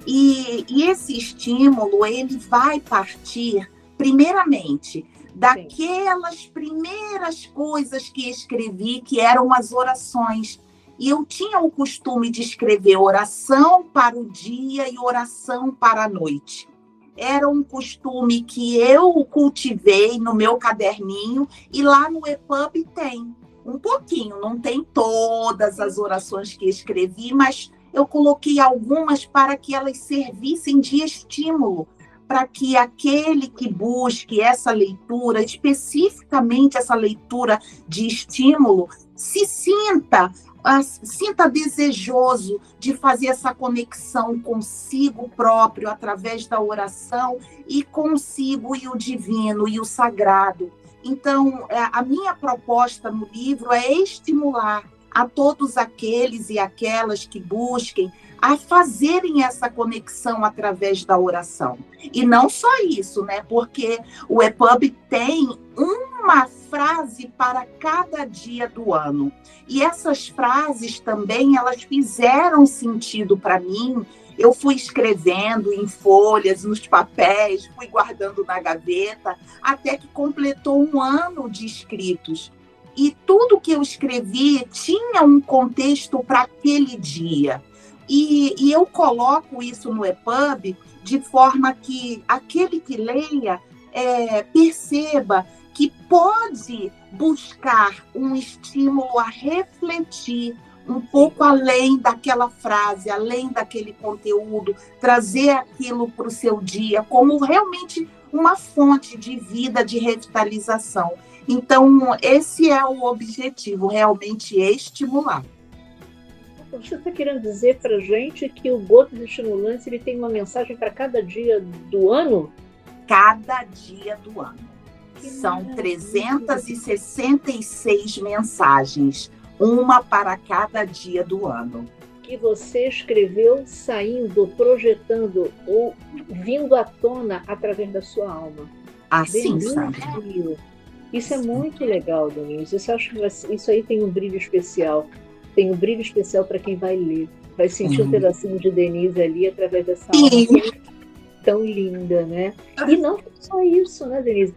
E esse estímulo, ele vai partir, primeiramente, daquelas primeiras coisas que escrevi, que eram as orações. E eu tinha o costume de escrever oração para o dia e oração para a noite. Era um costume que eu cultivei no meu caderninho, e lá no EPUB tem um pouquinho, não tem todas as orações que escrevi, mas eu coloquei algumas para que elas servissem de estímulo, para que aquele que busque essa leitura, especificamente essa leitura de estímulo, se sinta desejoso de fazer essa conexão consigo próprio através da oração e consigo e o divino e o sagrado. Então, a minha proposta no livro é estimular a todos aqueles e aquelas que busquem a fazerem essa conexão através da oração. E não só isso, né? Porque o EPUB tem uma frase para cada dia do ano. E essas frases também, elas fizeram sentido para mim. Eu fui escrevendo em folhas, nos papéis, fui guardando na gaveta, até que completou 1 ano de escritos. E tudo que eu escrevi tinha um contexto para aquele dia. E eu coloco isso no EPUB de forma que aquele que leia perceba que pode buscar um estímulo a refletir um pouco além daquela frase, além daquele conteúdo, trazer aquilo para o seu dia como realmente uma fonte de vida, de revitalização. Então, esse é o objetivo, realmente estimular. Você está querendo dizer para a gente que o Gotas Estimulantes ele tem uma mensagem para cada dia do ano? Cada dia do ano. São 366 mensagens, uma para cada dia do ano. Que você escreveu saindo, projetando ou vindo à tona através da sua alma. Assim, Sandra. Isso é muito legal, Denise. Eu acho que isso aí tem um brilho especial. Tem um brilho especial para quem vai ler. Vai sentir um pedacinho de Denise ali através dessa alma tão linda, né? E não só isso, né, Denise?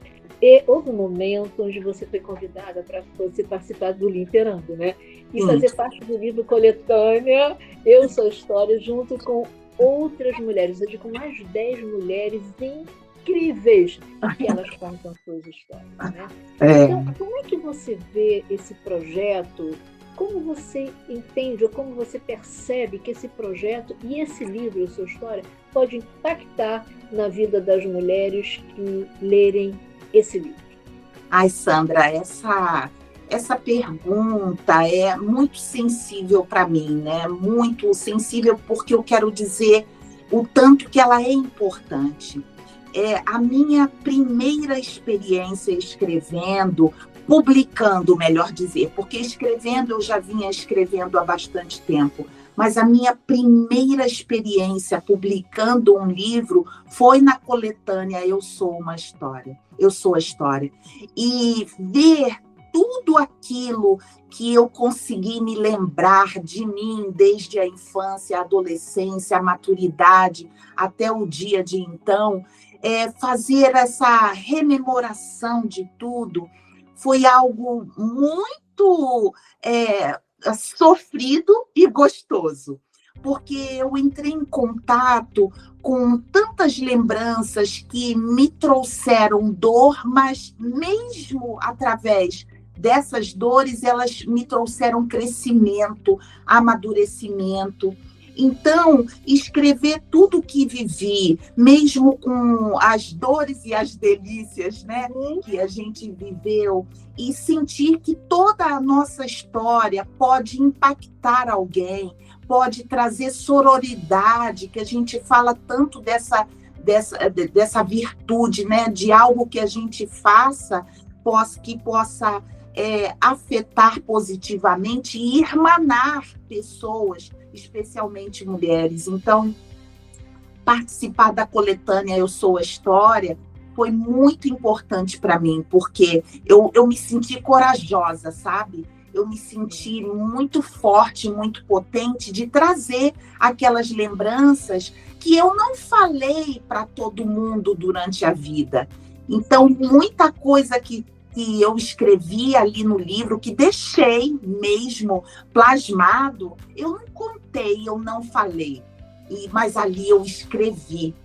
Houve um momento onde você foi convidada para você participar do Limperando, né? E fazer parte do livro Coletânea Eu Sou História, junto com outras mulheres. Eu digo, mais de 10 mulheres incríveis que elas contam suas histórias, né? Então, como é que você vê esse projeto? Como você entende ou como você percebe que esse projeto e esse livro, a sua história, pode impactar na vida das mulheres que lerem esse livro? Ai, Sandra, essa pergunta é muito sensível para mim, né? Muito sensível porque eu quero dizer o tanto que ela é importante. A minha primeira experiência escrevendo, publicando, melhor dizer, porque escrevendo eu já vinha escrevendo há bastante tempo, mas a minha primeira experiência publicando um livro foi na coletânea Eu Sou uma História, Eu Sou a História. E ver tudo aquilo que eu consegui me lembrar de mim desde a infância, a adolescência, a maturidade, até o dia de então, fazer essa rememoração de tudo, foi algo muito sofrido e gostoso, porque eu entrei em contato com tantas lembranças que me trouxeram dor, mas mesmo através dessas dores, elas me trouxeram crescimento, amadurecimento. Então, escrever tudo o que vivi, mesmo com as dores e as delícias, né, que a gente viveu, e sentir que toda a nossa história pode impactar alguém, pode trazer sororidade, que a gente fala tanto dessa virtude, né, de algo que a gente faça que possa afetar positivamente e irmanar pessoas, especialmente mulheres. Então, participar da coletânea Eu Sou a História foi muito importante para mim, porque eu me senti corajosa, sabe? Eu me senti muito forte, muito potente de trazer aquelas lembranças que eu não falei para todo mundo durante a vida. Então, muita coisa que eu escrevi ali no livro, que deixei mesmo plasmado, eu não contei, eu não falei, mas ali eu escrevi.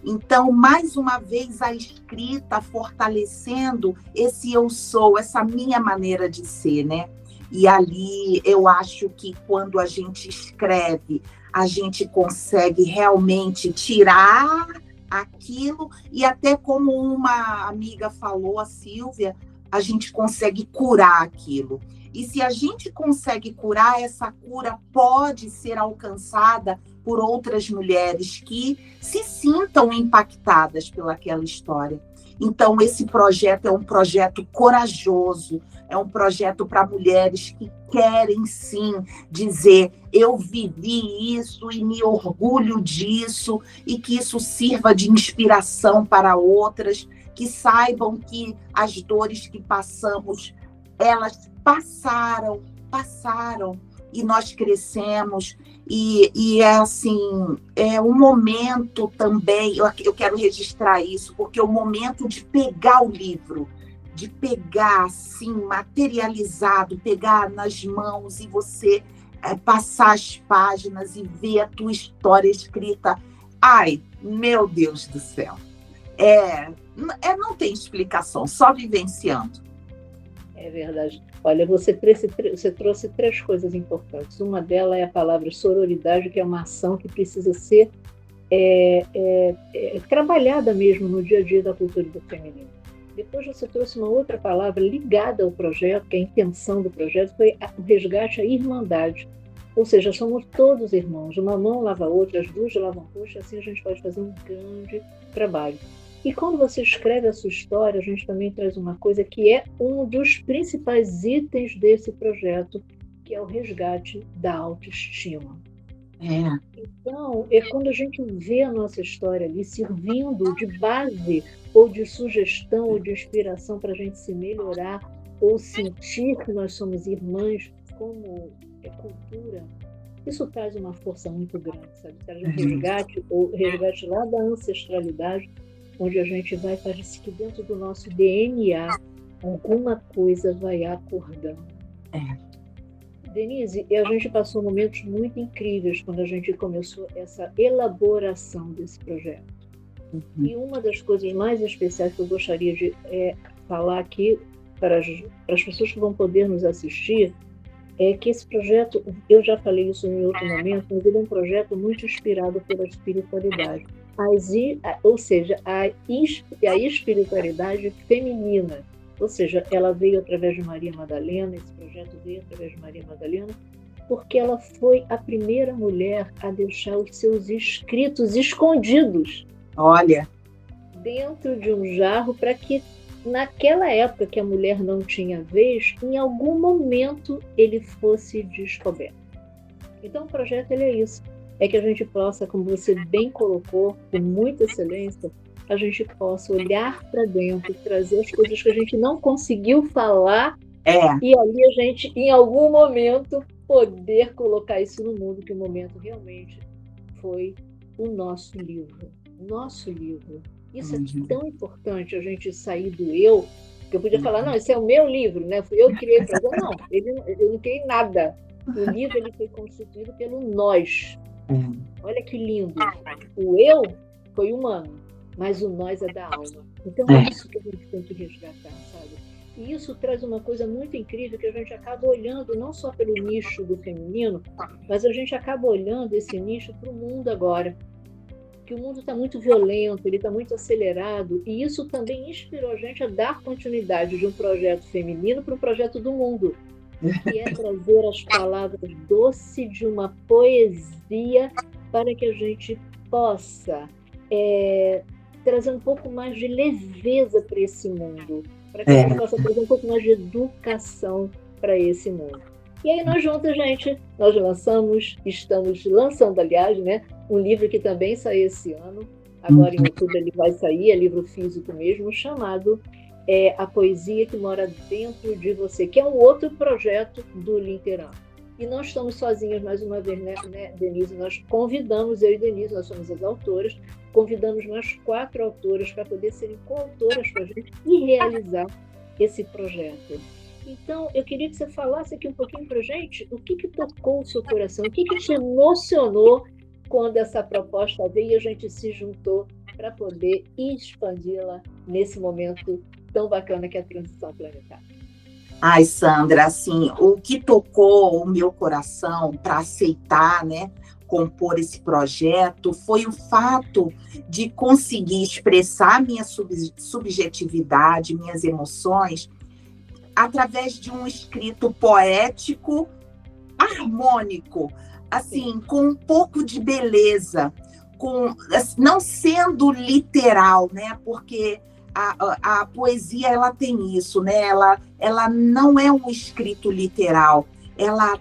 Então, mais uma vez, a escrita fortalecendo esse eu sou, essa minha maneira de ser, né? E ali eu acho que quando a gente escreve, a gente consegue realmente tirar aquilo, e até como uma amiga falou, a Silvia, a gente consegue curar aquilo. E se a gente consegue curar, essa cura pode ser alcançada por outras mulheres que se sintam impactadas pelaquela história. Então, esse projeto é um projeto corajoso, é um projeto para mulheres que querem, sim, dizer: eu vivi isso e me orgulho disso, e que isso sirva de inspiração para outras, que saibam que as dores que passamos, elas passaram, e nós crescemos. E é assim, é um momento também, eu quero registrar isso, porque é o momento de pegar o livro, de pegar assim, materializado, pegar nas mãos e você passar as páginas e ver a tua história escrita. Ai, meu Deus do céu! Não tem explicação, só vivenciando. É verdade. Olha, você trouxe 3 coisas importantes. Uma delas é a palavra sororidade, que é uma ação que precisa ser trabalhada mesmo no dia a dia da cultura do feminino. Depois você trouxe uma outra palavra ligada ao projeto, que é a intenção do projeto, foi o resgate à irmandade. Ou seja, somos todos irmãos. Uma mão lava a outra, as duas lavam a roxa, assim a gente pode fazer um grande trabalho. E quando você escreve a sua história, a gente também traz uma coisa que é um dos principais itens desse projeto, que é o resgate da autoestima. Então, quando a gente vê a nossa história ali servindo de base, ou de sugestão, ou de inspiração para a gente se melhorar, ou sentir que nós somos irmãs como cultura, isso traz uma força muito grande, sabe? Traz um resgate lá da ancestralidade, onde a gente vai, parece que dentro do nosso DNA, alguma coisa vai acordando. Denise, a gente passou momentos muito incríveis quando a gente começou essa elaboração desse projeto. E uma das coisas mais especiais que eu gostaria de falar aqui para as pessoas que vão poder nos assistir, é que esse projeto, eu já falei isso em outro momento, mas ele é um projeto muito inspirado pela espiritualidade. Ou seja, a espiritualidade feminina. Ou seja, ela veio através de Maria Madalena, esse projeto veio através de Maria Madalena, porque ela foi a primeira mulher a deixar os seus escritos escondidos. Olha! Dentro de um jarro, para que naquela época que a mulher não tinha vez, em algum momento ele fosse descoberto. Então o projeto ele é isso. É que a gente possa, como você bem colocou, com muita excelência, a gente possa olhar para dentro, trazer as coisas que a gente não conseguiu falar, e ali a gente, em algum momento, poder colocar isso no mundo, que o momento realmente foi o nosso livro. Nosso livro. Isso é tão importante, a gente sair do eu, que eu podia falar, não, esse é o meu livro, né? Fui eu que criei o projeto. Não, eu não criei nada. O livro ele foi constituído pelo nós. Olha que lindo. O eu foi humano, mas o nós é da alma. Então é isso que a gente tem que resgatar, sabe? E isso traz uma coisa muito incrível, que a gente acaba olhando não só pelo nicho do feminino, mas a gente acaba olhando esse nicho para o mundo agora. Que o mundo está muito violento, ele está muito acelerado, e isso também inspirou a gente a dar continuidade de um projeto feminino para um projeto do mundo, que é trazer as palavras doces de uma poesia para que a gente possa trazer um pouco mais de leveza para esse mundo, para que a gente possa trazer um pouco mais de educação para esse mundo. E aí nós juntas, gente, nós estamos lançando, aliás, né, um livro que também saiu esse ano, agora em outubro ele vai sair, é livro físico mesmo, chamado A Poesia que Mora Dentro de Você, que é um outro projeto do Linteran. E não estamos sozinhas mais uma vez, né, Denise? Nós convidamos, eu e Denise, nós somos as autoras, convidamos mais 4 autoras para poder serem coautoras com a gente e realizar esse projeto. Então, eu queria que você falasse aqui um pouquinho para a gente o que tocou o seu coração, o que te emocionou quando essa proposta veio e a gente se juntou para poder expandi-la nesse momento tão bacana que é a transição planetária. Ai, Sandra, assim, o que tocou o meu coração para aceitar, né, compor esse projeto foi o fato de conseguir expressar minha subjetividade, minhas emoções, através de um escrito poético, harmônico, assim, com um pouco de beleza, não sendo literal, né? Porque a poesia, ela tem isso, né? Ela não é um escrito literal. Ela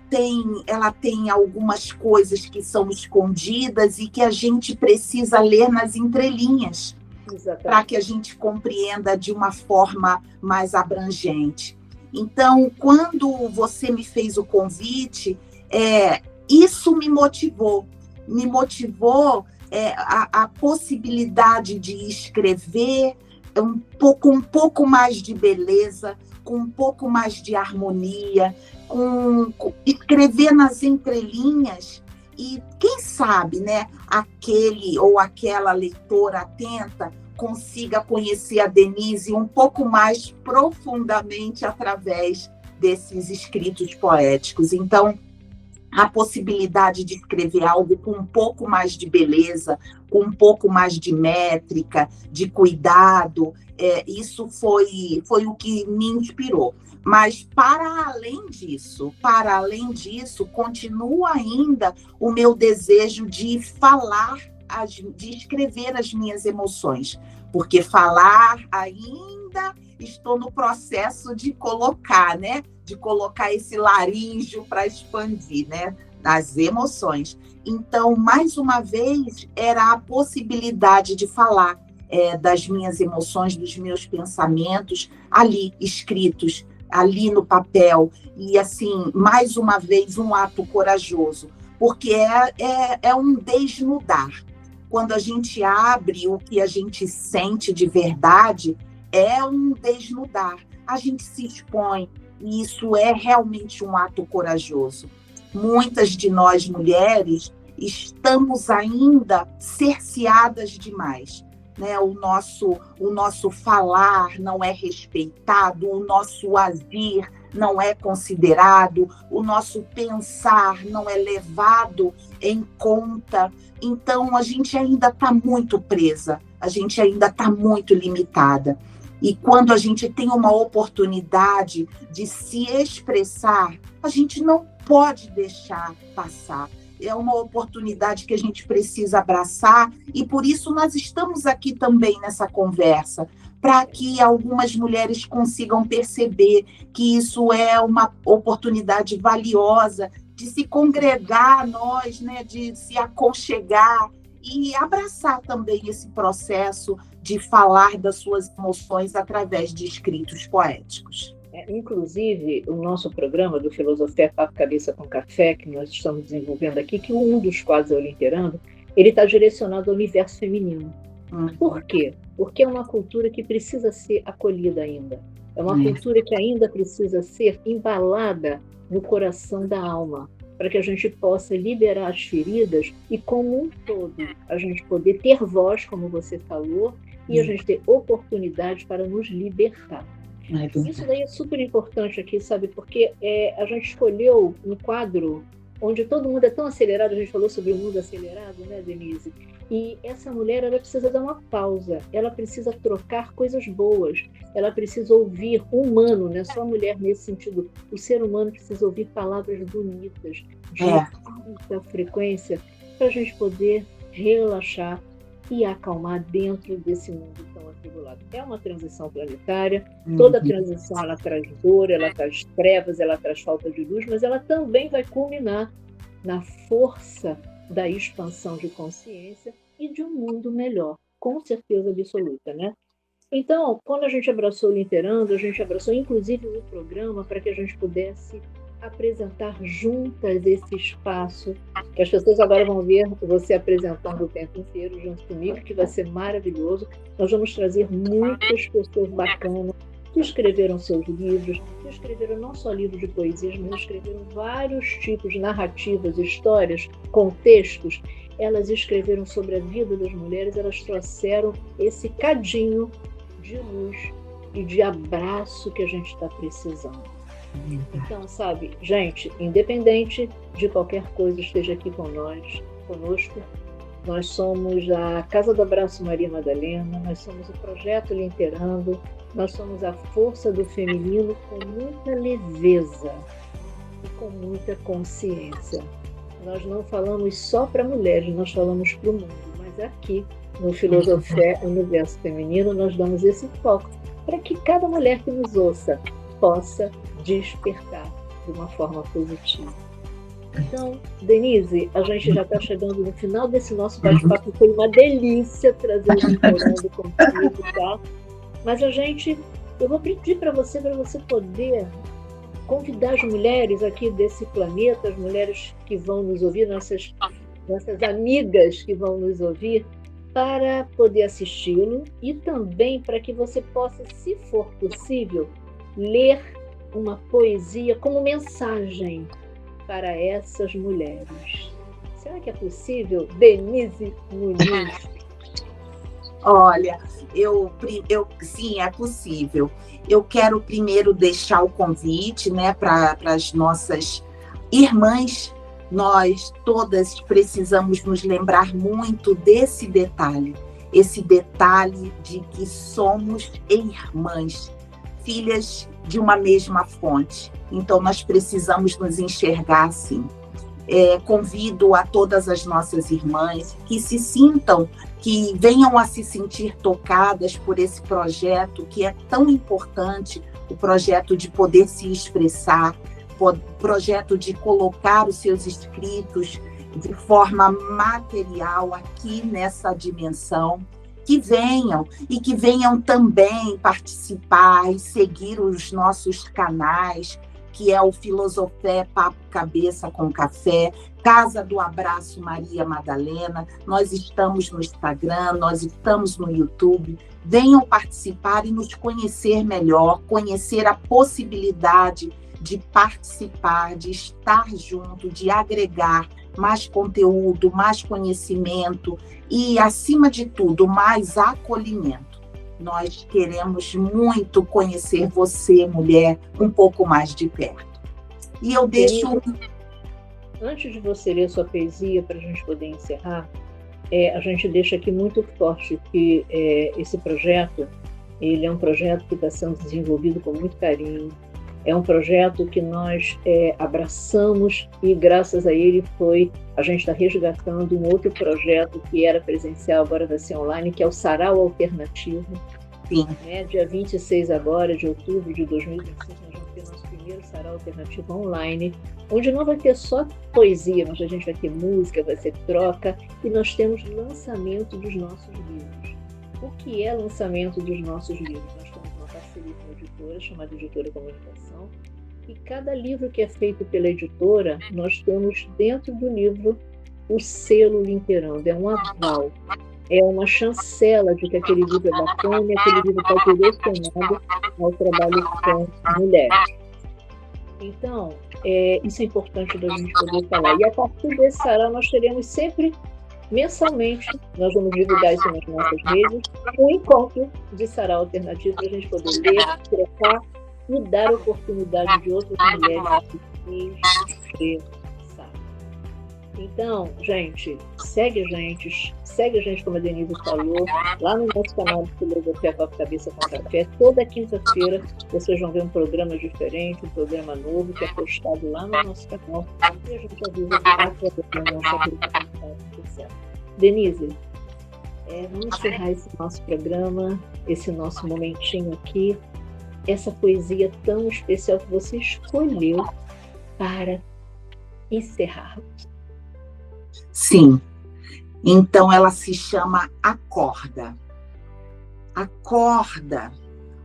tem algumas coisas que são escondidas e que a gente precisa ler nas entrelinhas, para que a gente compreenda de uma forma mais abrangente. Então, quando você me fez o convite, isso me motivou a possibilidade de escrever um pouco mais de beleza, com um pouco mais de harmonia, escrever nas entrelinhas, e quem sabe, né, aquele ou aquela leitora atenta consiga conhecer a Denise um pouco mais profundamente através desses escritos poéticos. Então, a possibilidade de escrever algo com um pouco mais de beleza, com um pouco mais de métrica, de cuidado, isso foi o que me inspirou. Mas, para além disso, continua ainda o meu desejo de falar, de escrever as minhas emoções, porque falar ainda estou no processo de colocar, né? De colocar esse laríngeo para expandir, né? As emoções. Então, mais uma vez, era a possibilidade de falar das minhas emoções, dos meus pensamentos, ali, escritos, ali no papel. E, assim, mais uma vez, um ato corajoso, porque é um desnudar. Quando a gente abre o que a gente sente de verdade, é um desnudar. A gente se expõe, e isso é realmente um ato corajoso. Muitas de nós, mulheres, estamos ainda cerceadas demais, né? O nosso falar não é respeitado, o nosso agir não é considerado, o nosso pensar não é levado em conta. Então, a gente ainda está muito presa, a gente ainda está muito limitada. E quando a gente tem uma oportunidade de se expressar, a gente não pode deixar passar. É uma oportunidade que a gente precisa abraçar, e por isso nós estamos aqui também nessa conversa, para que algumas mulheres consigam perceber que isso é uma oportunidade valiosa de se congregar a nós, né, de se aconchegar e abraçar também esse processo de falar das suas emoções através de escritos poéticos. Inclusive, o nosso programa do Filosofia Papo Cabeça com Café, que nós estamos desenvolvendo aqui, que um dos quadros é o Literando, ele está direcionado ao universo feminino. Por quê? Porque é uma cultura que precisa ser acolhida ainda. É uma cultura que ainda precisa ser embalada no coração da alma, para que a gente possa liberar as feridas e, como um todo, a gente poder ter voz, como você falou, e a gente ter oportunidade para nos libertar. Isso daí é super importante aqui, sabe? Porque a gente escolheu um quadro onde todo mundo é tão acelerado, a gente falou sobre o mundo acelerado, né, Denise? E essa mulher, ela precisa dar uma pausa, ela precisa trocar coisas boas, ela precisa ouvir o humano, não é só a mulher nesse sentido, o ser humano precisa ouvir palavras bonitas, de alta frequência, para a gente poder relaxar e acalmar dentro desse mundo tão atribulado. É uma transição planetária, toda transição ela traz dor, ela traz trevas, ela traz falta de luz, mas ela também vai culminar na força da expansão de consciência e de um mundo melhor, com certeza absoluta, né? Então, quando a gente abraçou o Literando, a gente abraçou inclusive o programa para que a gente pudesse apresentar juntas esse espaço, que as pessoas agora vão ver você apresentando o tempo inteiro junto comigo, que vai ser maravilhoso. Nós vamos trazer muitas pessoas bacanas que escreveram seus livros, que escreveram não só livros de poesias, mas escreveram vários tipos de narrativas, histórias, contextos. Elas escreveram sobre a vida das mulheres, elas trouxeram esse cadinho de luz e de abraço que a gente está precisando. Então, sabe, gente, independente de qualquer coisa, esteja aqui conosco. Nós somos a Casa do Abraço Maria Madalena, nós somos o Projeto Literando, Nós somos a força do feminino com muita leveza e com muita consciência. Nós não falamos só para mulheres, nós falamos para o mundo, mas aqui no Filosofé Universo Feminino nós damos esse foco para que cada mulher que nos ouça possa despertar de uma forma positiva. Então, Denise, a gente já está chegando no final desse nosso bate-papo, foi uma delícia trazer o Liderando contigo, tá? Mas eu vou pedir para você poder convidar as mulheres aqui desse planeta, as mulheres que vão nos ouvir, nossas amigas que vão nos ouvir, para poder assisti-lo e também para que você possa, se for possível, ler uma poesia como mensagem para essas mulheres. Será que é possível, Denise Muniz? Olha, sim, é possível. Eu quero primeiro deixar o convite, né, para as nossas irmãs. Nós todas precisamos nos lembrar muito desse detalhe, esse detalhe de que somos irmãs, filhas de uma mesma fonte. Então, nós precisamos nos enxergar assim. Convido a todas as nossas irmãs que se sintam, que venham a se sentir tocadas por esse projeto que é tão importante, o projeto de poder se expressar, projeto de colocar os seus escritos de forma material aqui nessa dimensão, que venham também participar e seguir os nossos canais, que é o Filosofé Papo Cabeça com Café, Casa do Abraço Maria Madalena. Nós estamos no Instagram, nós estamos no YouTube. Venham participar e nos conhecer melhor, conhecer a possibilidade de participar, de estar junto, de agregar mais conteúdo, mais conhecimento e, acima de tudo, mais acolhimento. Nós queremos muito conhecer você, mulher, um pouco mais de perto. E eu deixo... Antes de você ler sua poesia, para a gente poder encerrar, a gente deixa aqui muito forte que esse projeto, ele é um projeto que está sendo desenvolvido com muito carinho, é um projeto que nós abraçamos e, graças a ele, a gente está resgatando um outro projeto que era presencial, agora vai ser online, que é o Sarau Alternativo. Sim. Dia 26 agora, de outubro de 2025, nós vamos ter nosso primeiro Sarau Alternativo online, onde não vai ter só poesia, mas a gente vai ter música, vai ser troca, e nós temos lançamento dos nossos livros. O que é lançamento dos nossos livros? Nós temos uma parceria com a editora, chamada Editora Comunicação, e cada livro que é feito pela editora, nós temos dentro do livro o selo Linterando, é um aval, é uma chancela de que aquele livro é bacana e aquele livro está direcionado ao trabalho com mulheres. Então, isso é importante da gente poder falar. E a partir desse sarau, nós teremos sempre, mensalmente, nós vamos divulgar isso nas nossas redes, um encontro de sarau alternativo para a gente poder ler, trocar e dar oportunidade de outras mulheres se expressar. Então, gente, segue a gente, como a Denise falou, lá no nosso canal do Filosofia Papo Cabeça com Café. Toda quinta-feira vocês vão ver um programa diferente, um programa novo, que é postado lá no nosso canal. E a gente avisa que nossa. Denise, vamos encerrar esse nosso programa, esse nosso momentinho aqui, essa poesia tão especial que você escolheu para encerrarmos. Sim. Então, ela se chama Acorda. Acorda,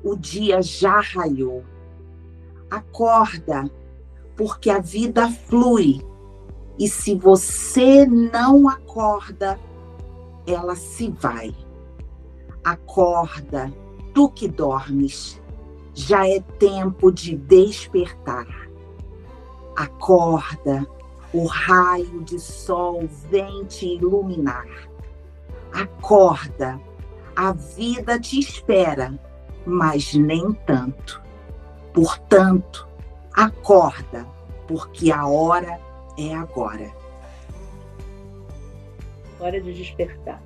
o dia já raiou. Acorda, porque a vida flui. E se você não acorda, ela se vai. Acorda, tu que dormes. Já é tempo de despertar. Acorda, o raio de sol vem te iluminar. Acorda, a vida te espera, mas nem tanto. Portanto, acorda, porque a hora é agora. Hora de despertar.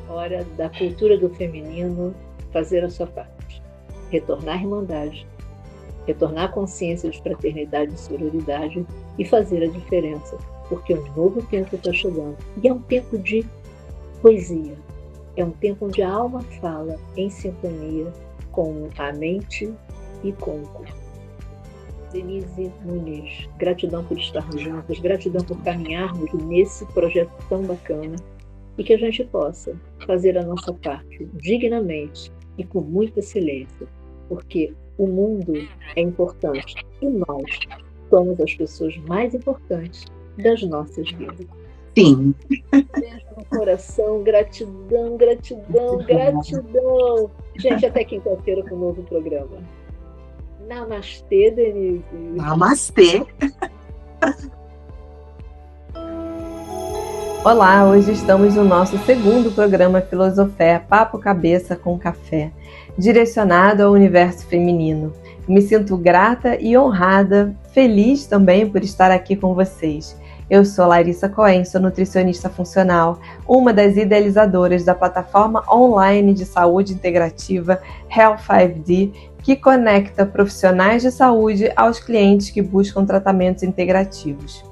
Hora da cultura do feminino fazer a sua parte. retornar à irmandade, retornar à consciência de fraternidade e sororidade e fazer a diferença, porque um novo tempo está chegando. E é um tempo de poesia, é um tempo onde a alma fala em sintonia com a mente e com o corpo. Denise Muniz, gratidão por estarmos juntos, gratidão por caminharmos nesse projeto tão bacana e que a gente possa fazer a nossa parte dignamente e com muita excelência, porque o mundo é importante e nós somos as pessoas mais importantes das nossas vidas. Sim. Beijo no coração, gratidão, gratidão, gratidão. Gente, até quinta-feira com um novo programa. Namastê, Denise. Namastê. Olá, hoje estamos no nosso segundo programa Filosofé, Papo Cabeça com Café, direcionado ao universo feminino. Me sinto grata e honrada, feliz também por estar aqui com vocês. Eu sou Larissa Cohen, sou nutricionista funcional, uma das idealizadoras da plataforma online de saúde integrativa Health 5D, que conecta profissionais de saúde aos clientes que buscam tratamentos integrativos.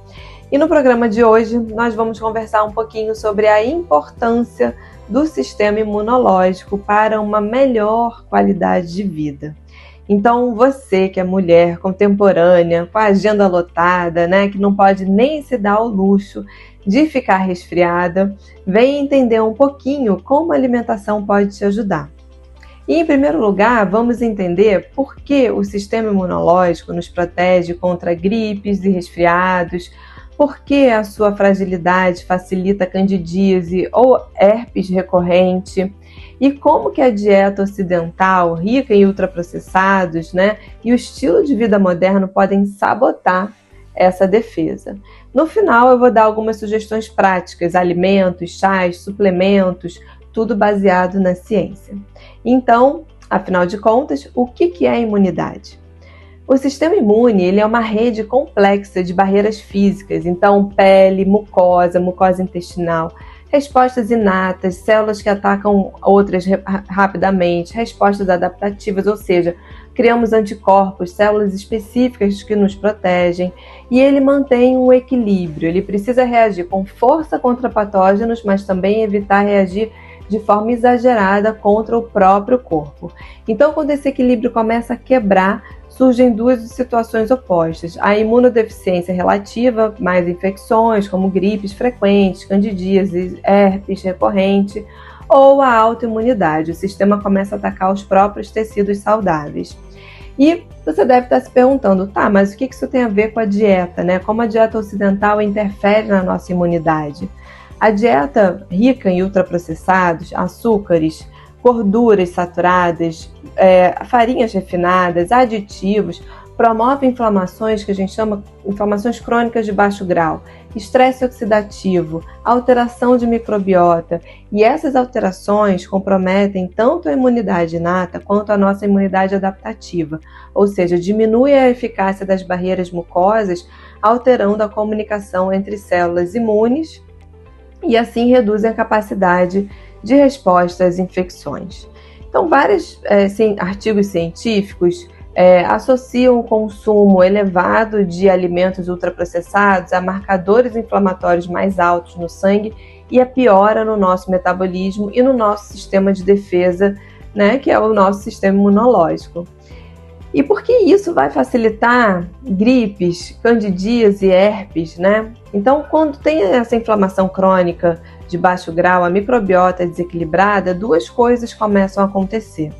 E no programa de hoje, nós vamos conversar um pouquinho sobre a importância do sistema imunológico para uma melhor qualidade de vida. Então, você que é mulher contemporânea, com a agenda lotada, né, que não pode nem se dar ao luxo de ficar resfriada, vem entender um pouquinho como a alimentação pode te ajudar. E, em primeiro lugar, vamos entender por que o sistema imunológico nos protege contra gripes e resfriados, por que a sua fragilidade facilita candidíase ou herpes recorrente, e como que a dieta ocidental, rica em ultraprocessados, né, e o estilo de vida moderno podem sabotar essa defesa. No final, eu vou dar algumas sugestões práticas, alimentos, chás, suplementos, tudo baseado na ciência. Então, afinal de contas, o que é a imunidade? O sistema imune ele é uma rede complexa de barreiras físicas, então pele, mucosa intestinal, respostas inatas, células que atacam outras rapidamente, respostas adaptativas, ou seja, criamos anticorpos, células específicas que nos protegem, e ele mantém um equilíbrio. Ele precisa reagir com força contra patógenos, mas também evitar reagir de forma exagerada contra o próprio corpo. Então, quando esse equilíbrio começa a quebrar, surgem duas situações opostas. A imunodeficiência relativa, mais infecções como gripes frequentes, candidíase, herpes recorrente, ou a autoimunidade. O sistema começa a atacar os próprios tecidos saudáveis. E você deve estar se perguntando, tá, mas o que isso tem a ver com a dieta, né? Como a dieta ocidental interfere na nossa imunidade? A dieta rica em ultraprocessados, açúcares, gorduras saturadas, farinhas refinadas, aditivos, promove inflamações que a gente chama de inflamações crônicas de baixo grau, estresse oxidativo, alteração de microbiota, e essas alterações comprometem tanto a imunidade inata quanto a nossa imunidade adaptativa, ou seja, diminui a eficácia das barreiras mucosas, alterando a comunicação entre células imunes e assim reduzem a capacidade de resposta às infecções. Então, vários artigos científicos associam o consumo elevado de alimentos ultraprocessados a marcadores inflamatórios mais altos no sangue e a piora no nosso metabolismo e no nosso sistema de defesa, né, que é o nosso sistema imunológico. E por que isso vai facilitar gripes, candidíase e herpes, né? Então, quando tem essa inflamação crônica de baixo grau, a microbiota desequilibrada, duas coisas começam a acontecer.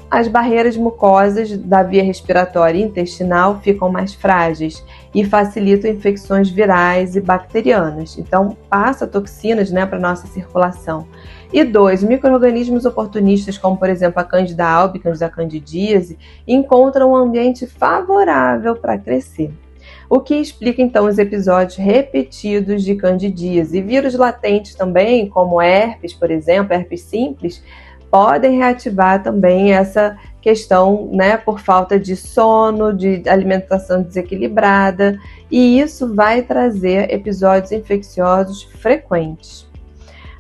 As barreiras mucosas da via respiratória e intestinal ficam mais frágeis e facilitam infecções virais e bacterianas. Então, passa toxinas, né, para a nossa circulação. E 2, micro-organismos oportunistas, como por exemplo a Candida albicans, a candidíase, encontram um ambiente favorável para crescer. O que explica então os episódios repetidos de candidíase. E vírus latentes também, como herpes, por exemplo, herpes simples, podem reativar também essa questão, né, por falta de sono, de alimentação desequilibrada, e isso vai trazer episódios infecciosos frequentes.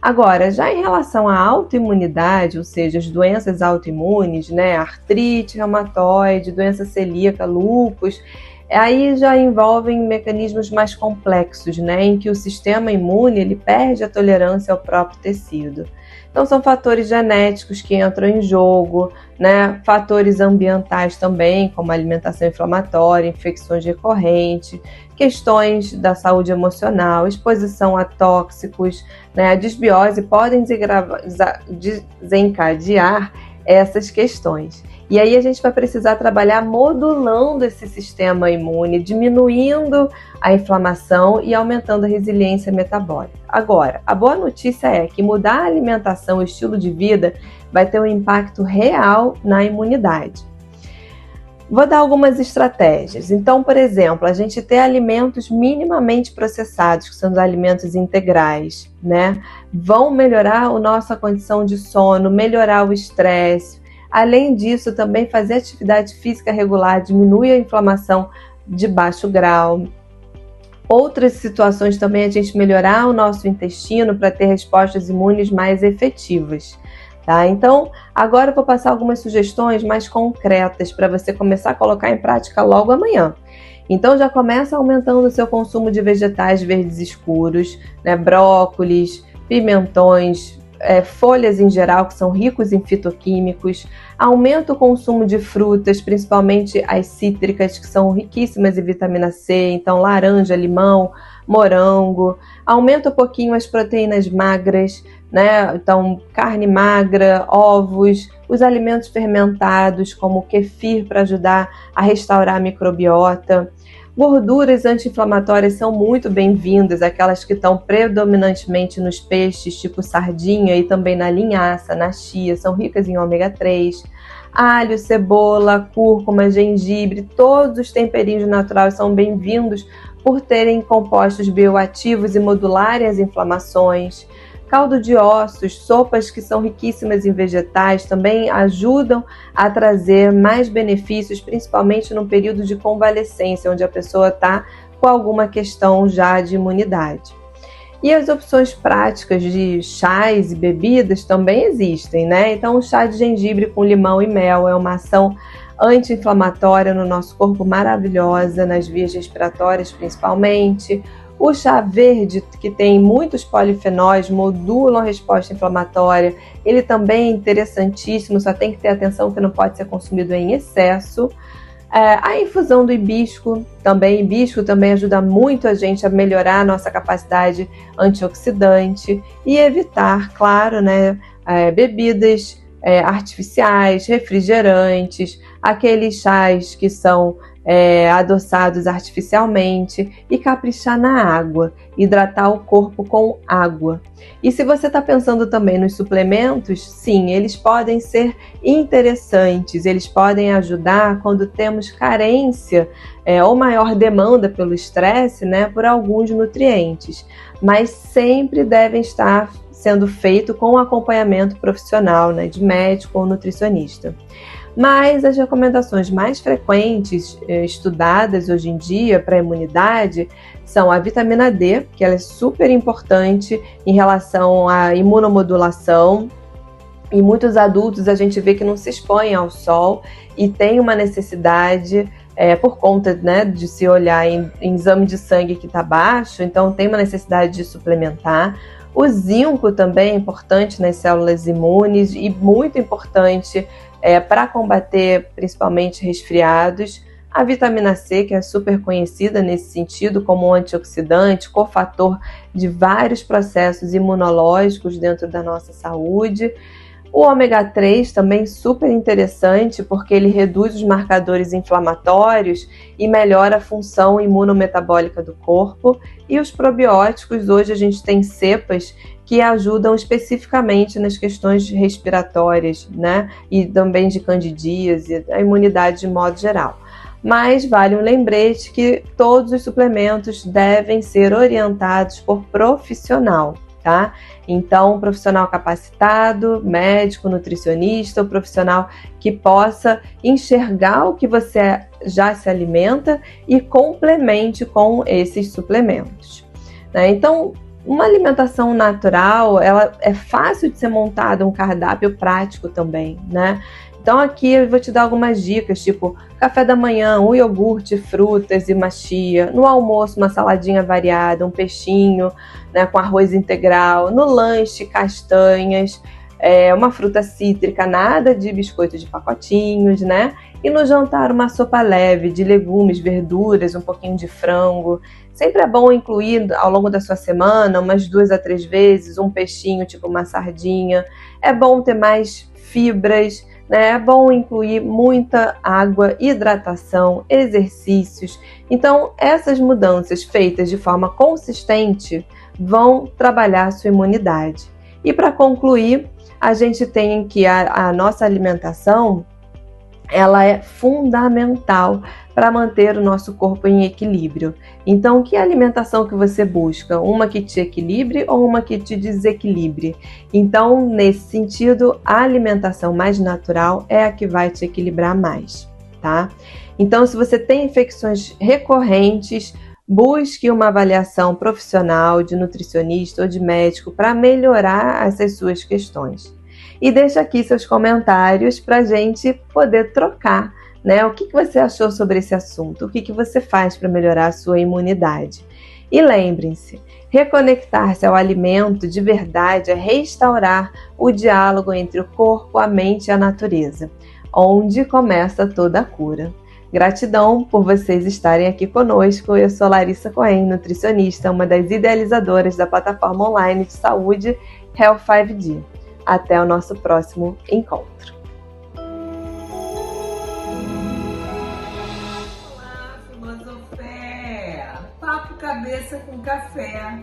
Agora, já em relação à autoimunidade, ou seja, as doenças autoimunes, né, artrite reumatoide, doença celíaca, lúpus, aí já envolvem mecanismos mais complexos, né, em que o sistema imune ele perde a tolerância ao próprio tecido. Então, são fatores genéticos que entram em jogo, né, fatores ambientais também, como alimentação inflamatória, infecções recorrentes, questões da saúde emocional, exposição a tóxicos, né, a desbiose podem desencadear essas questões. E aí a gente vai precisar trabalhar modulando esse sistema imune, diminuindo a inflamação e aumentando a resiliência metabólica. Agora, a boa notícia é que mudar a alimentação, o estilo de vida, vai ter um impacto real na imunidade. Vou dar algumas estratégias. Então, por exemplo, a gente ter alimentos minimamente processados, que são os alimentos integrais, né? Vão melhorar a nossa condição de sono, melhorar o estresse. Além disso, também fazer atividade física regular diminui a inflamação de baixo grau. Outras situações também é a gente melhorar o nosso intestino para ter respostas imunes mais efetivas. Tá? Então, agora eu vou passar algumas sugestões mais concretas para você começar a colocar em prática logo amanhã. Então, já começa aumentando o seu consumo de vegetais verdes escuros, né? Brócolis, pimentões, folhas em geral, que são ricos em fitoquímicos. Aumenta o consumo de frutas, principalmente as cítricas, que são riquíssimas em vitamina C, então laranja, limão, morango. Aumenta um pouquinho as proteínas magras, né? Então, carne magra, ovos, os alimentos fermentados, como o kefir, para ajudar a restaurar a microbiota. Gorduras anti-inflamatórias são muito bem-vindas, aquelas que estão predominantemente nos peixes, tipo sardinha, e também na linhaça, na chia, são ricas em ômega 3. Alho, cebola, cúrcuma, gengibre, todos os temperinhos naturais são bem-vindos por terem compostos bioativos e modularem as inflamações. Caldo de ossos, sopas que são riquíssimas em vegetais também ajudam a trazer mais benefícios, principalmente no período de convalescência, onde a pessoa está com alguma questão já de imunidade. E as opções práticas de chás e bebidas também existem, né? Então, o chá de gengibre com limão e mel é uma ação anti-inflamatória no nosso corpo maravilhosa, nas vias respiratórias principalmente. O chá verde, que tem muitos polifenóis, modulam a resposta inflamatória. Ele também é interessantíssimo, só tem que ter atenção que não pode ser consumido em excesso. A infusão do hibisco também ajuda muito a gente a melhorar a nossa capacidade antioxidante e evitar, claro, né, bebidas artificiais, refrigerantes, aqueles chás que são adoçados artificialmente, e caprichar na água, hidratar o corpo com água. E se você está pensando também nos suplementos, sim, eles podem ser interessantes, eles podem ajudar quando temos carência ou maior demanda pelo estresse, né, por alguns nutrientes, mas sempre devem estar sendo feito com acompanhamento profissional, né, de médico ou nutricionista. Mas as recomendações mais frequentes estudadas hoje em dia para a imunidade são a vitamina D, que ela é super importante em relação à imunomodulação. Em muitos adultos a gente vê que não se expõem ao sol e tem uma necessidade, por conta, né, de se olhar em exame de sangue que está baixo, então tem uma necessidade de suplementar. O zinco também é importante nas células imunes e muito importante para combater principalmente resfriados. A vitamina C, que é super conhecida nesse sentido como um antioxidante, cofator de vários processos imunológicos dentro da nossa saúde. O ômega 3 também super interessante porque ele reduz os marcadores inflamatórios e melhora a função imunometabólica do corpo. E os probióticos, hoje a gente tem cepas que ajudam especificamente nas questões respiratórias, né? E também de candidíase, a imunidade de modo geral. Mas vale um lembrete que todos os suplementos devem ser orientados por profissional, tá? Então, um profissional capacitado, médico, nutricionista, um profissional que possa enxergar o que você já se alimenta e complemente com esses suplementos, né? Então, Uma alimentação natural, ela é fácil de ser montada, um cardápio prático também, né? Então aqui eu vou te dar algumas dicas, tipo café da manhã, um iogurte, frutas e uma chia. No almoço, uma saladinha variada, um peixinho, né, com arroz integral. No lanche, castanhas, uma fruta cítrica, nada de biscoito de pacotinhos, né? E no jantar, uma sopa leve de legumes, verduras, um pouquinho de frango. Sempre é bom incluir ao longo da sua semana, umas 2 a 3 vezes, um peixinho, tipo uma sardinha. É bom ter mais fibras, né? É bom incluir muita água, hidratação, exercícios. Então, essas mudanças feitas de forma consistente vão trabalhar a sua imunidade. E para concluir, a gente tem que a nossa alimentação, ela é fundamental para manter o nosso corpo em equilíbrio. Então, que alimentação que você busca? Uma que te equilibre ou uma que te desequilibre? Então, nesse sentido, a alimentação mais natural é a que vai te equilibrar mais, tá? Então, se você tem infecções recorrentes, busque uma avaliação profissional de nutricionista ou de médico para melhorar essas suas questões. E deixa aqui seus comentários para a gente poder trocar, né? O que você achou sobre esse assunto? O que você faz para melhorar a sua imunidade? E lembrem-se, reconectar-se ao alimento de verdade é restaurar o diálogo entre o corpo, a mente e a natureza, onde começa toda a cura. Gratidão por vocês estarem aqui conosco. Eu sou Larissa Cohen, nutricionista, uma das idealizadoras da plataforma online de saúde Health 5D. Até o nosso próximo encontro. Olá, Filosofé! Papo Cabeça com Café.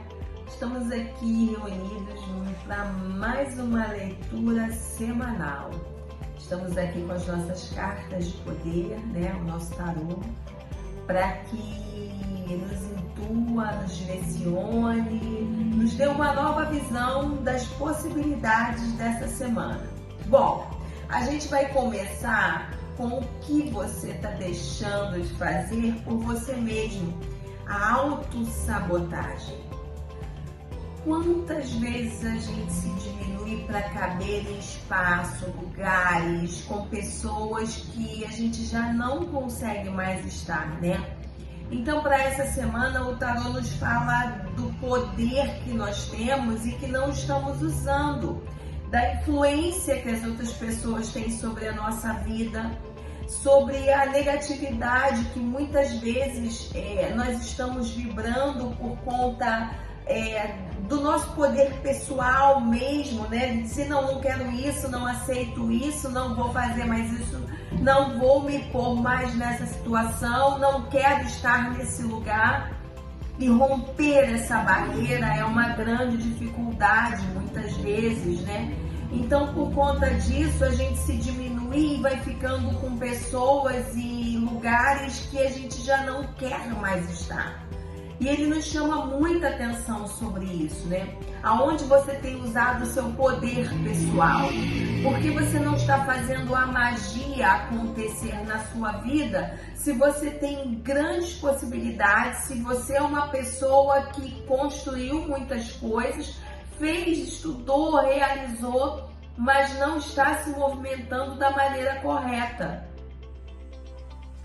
Estamos aqui reunidos para mais uma leitura semanal. Estamos aqui com as nossas cartas de poder, né? O nosso tarô, para que nos intua, nos direcione, nos dê uma nova visão das possibilidades dessa semana. Bom, a gente vai começar com o que você está deixando de fazer por você mesmo, a autossabotagem. Quantas vezes a gente se diminui para caber em espaço, lugares, com pessoas que a gente já não consegue mais estar, né? Então, para essa semana, o tarô nos fala do poder que nós temos e que não estamos usando, da influência que as outras pessoas têm sobre a nossa vida, sobre a negatividade que muitas vezes nós estamos vibrando por conta do nosso poder pessoal mesmo, né? De dizer, não quero isso, não aceito isso, não vou fazer mais isso, não vou me pôr mais nessa situação, não quero estar nesse lugar. E romper essa barreira é uma grande dificuldade muitas vezes, né? Então, por conta disso, a gente se diminui e vai ficando com pessoas e lugares que a gente já não quer mais estar. E ele nos chama muita atenção sobre isso, né? Aonde você tem usado o seu poder pessoal? Porque você não está fazendo a magia acontecer na sua vida se você tem grandes possibilidades, se você é uma pessoa que construiu muitas coisas, fez, estudou, realizou, mas não está se movimentando da maneira correta.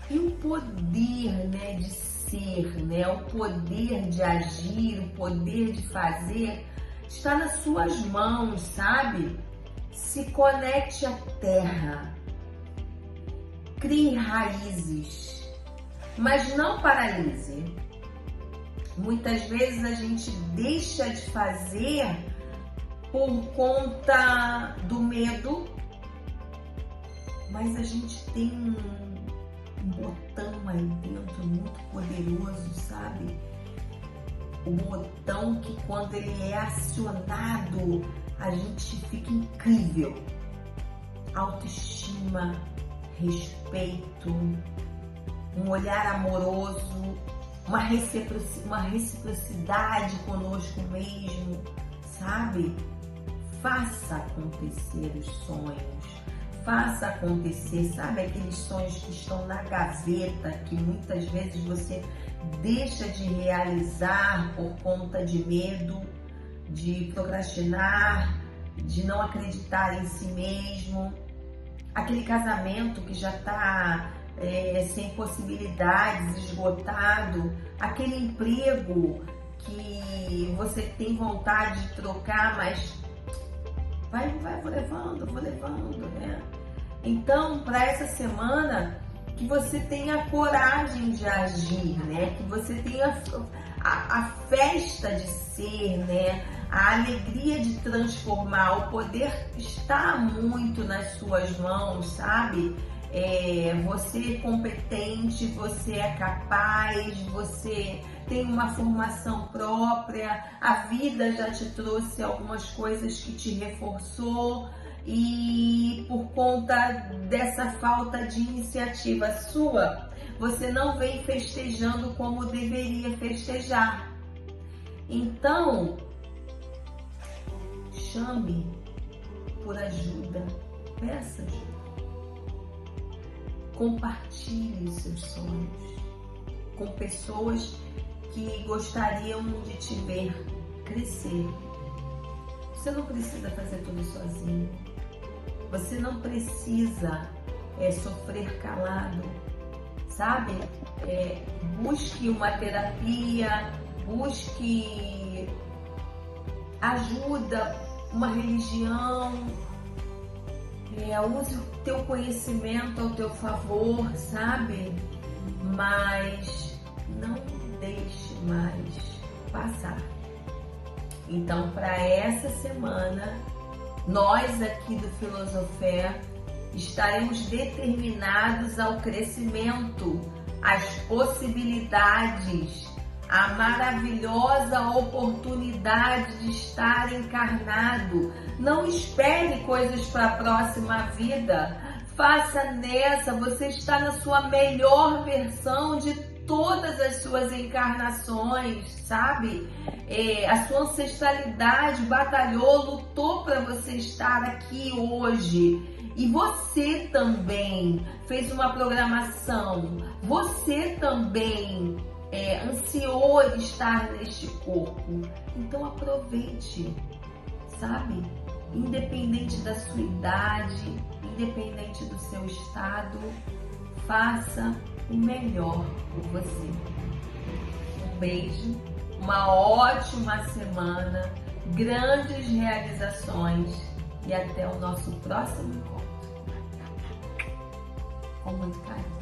E o poder, né, de ser, né, o poder de agir, o poder de fazer, está nas suas mãos, sabe? Se conecte à terra, crie raízes, mas não paralise. Muitas vezes a gente deixa de fazer por conta do medo, mas a gente tem um botão aí dentro muito poderoso, sabe? O botão que quando ele é acionado, a gente fica incrível. Autoestima, respeito, um olhar amoroso, uma reciprocidade conosco mesmo, sabe? Faça acontecer os sonhos, faça acontecer, sabe? Aqueles sonhos que estão na gaveta, que muitas vezes você deixa de realizar por conta de medo. de procrastinar, de não acreditar em si mesmo, aquele casamento que já está sem possibilidades, esgotado, aquele emprego que você tem vontade de trocar, mas vou levando, né? Então, para essa semana, que você tenha coragem de agir, né? Que você tenha a festa de ser, né? A alegria de transformar, o poder está muito nas suas mãos, sabe? Você é competente, você é capaz, você tem uma formação própria, a vida já te trouxe algumas coisas que te reforçou e por conta dessa falta de iniciativa sua, você não vem festejando como deveria festejar. Então, chame por ajuda, peça ajuda. Compartilhe seus sonhos com pessoas que gostariam de te ver crescer. Você não precisa fazer tudo sozinho. Você não precisa sofrer calado, sabe? Busque uma terapia, busque ajuda, uma religião. Use o teu conhecimento ao teu favor, sabe? Mas não deixe mais passar. Então, para essa semana, nós aqui do Filosofé estaremos determinados ao crescimento, às possibilidades, à maravilhosa oportunidade de estar encarnado. Não espere coisas para a próxima vida. Faça nessa, você está na sua melhor versão de todas as suas encarnações, sabe? A sua ancestralidade batalhou, lutou para você estar aqui hoje. E você também fez uma programação. Você também ansiou estar neste corpo. Então aproveite, sabe? Independente da sua idade, independente do seu estado, faça o melhor por você. Um beijo, uma ótima semana, grandes realizações e até o nosso próximo encontro. Com muito carinho.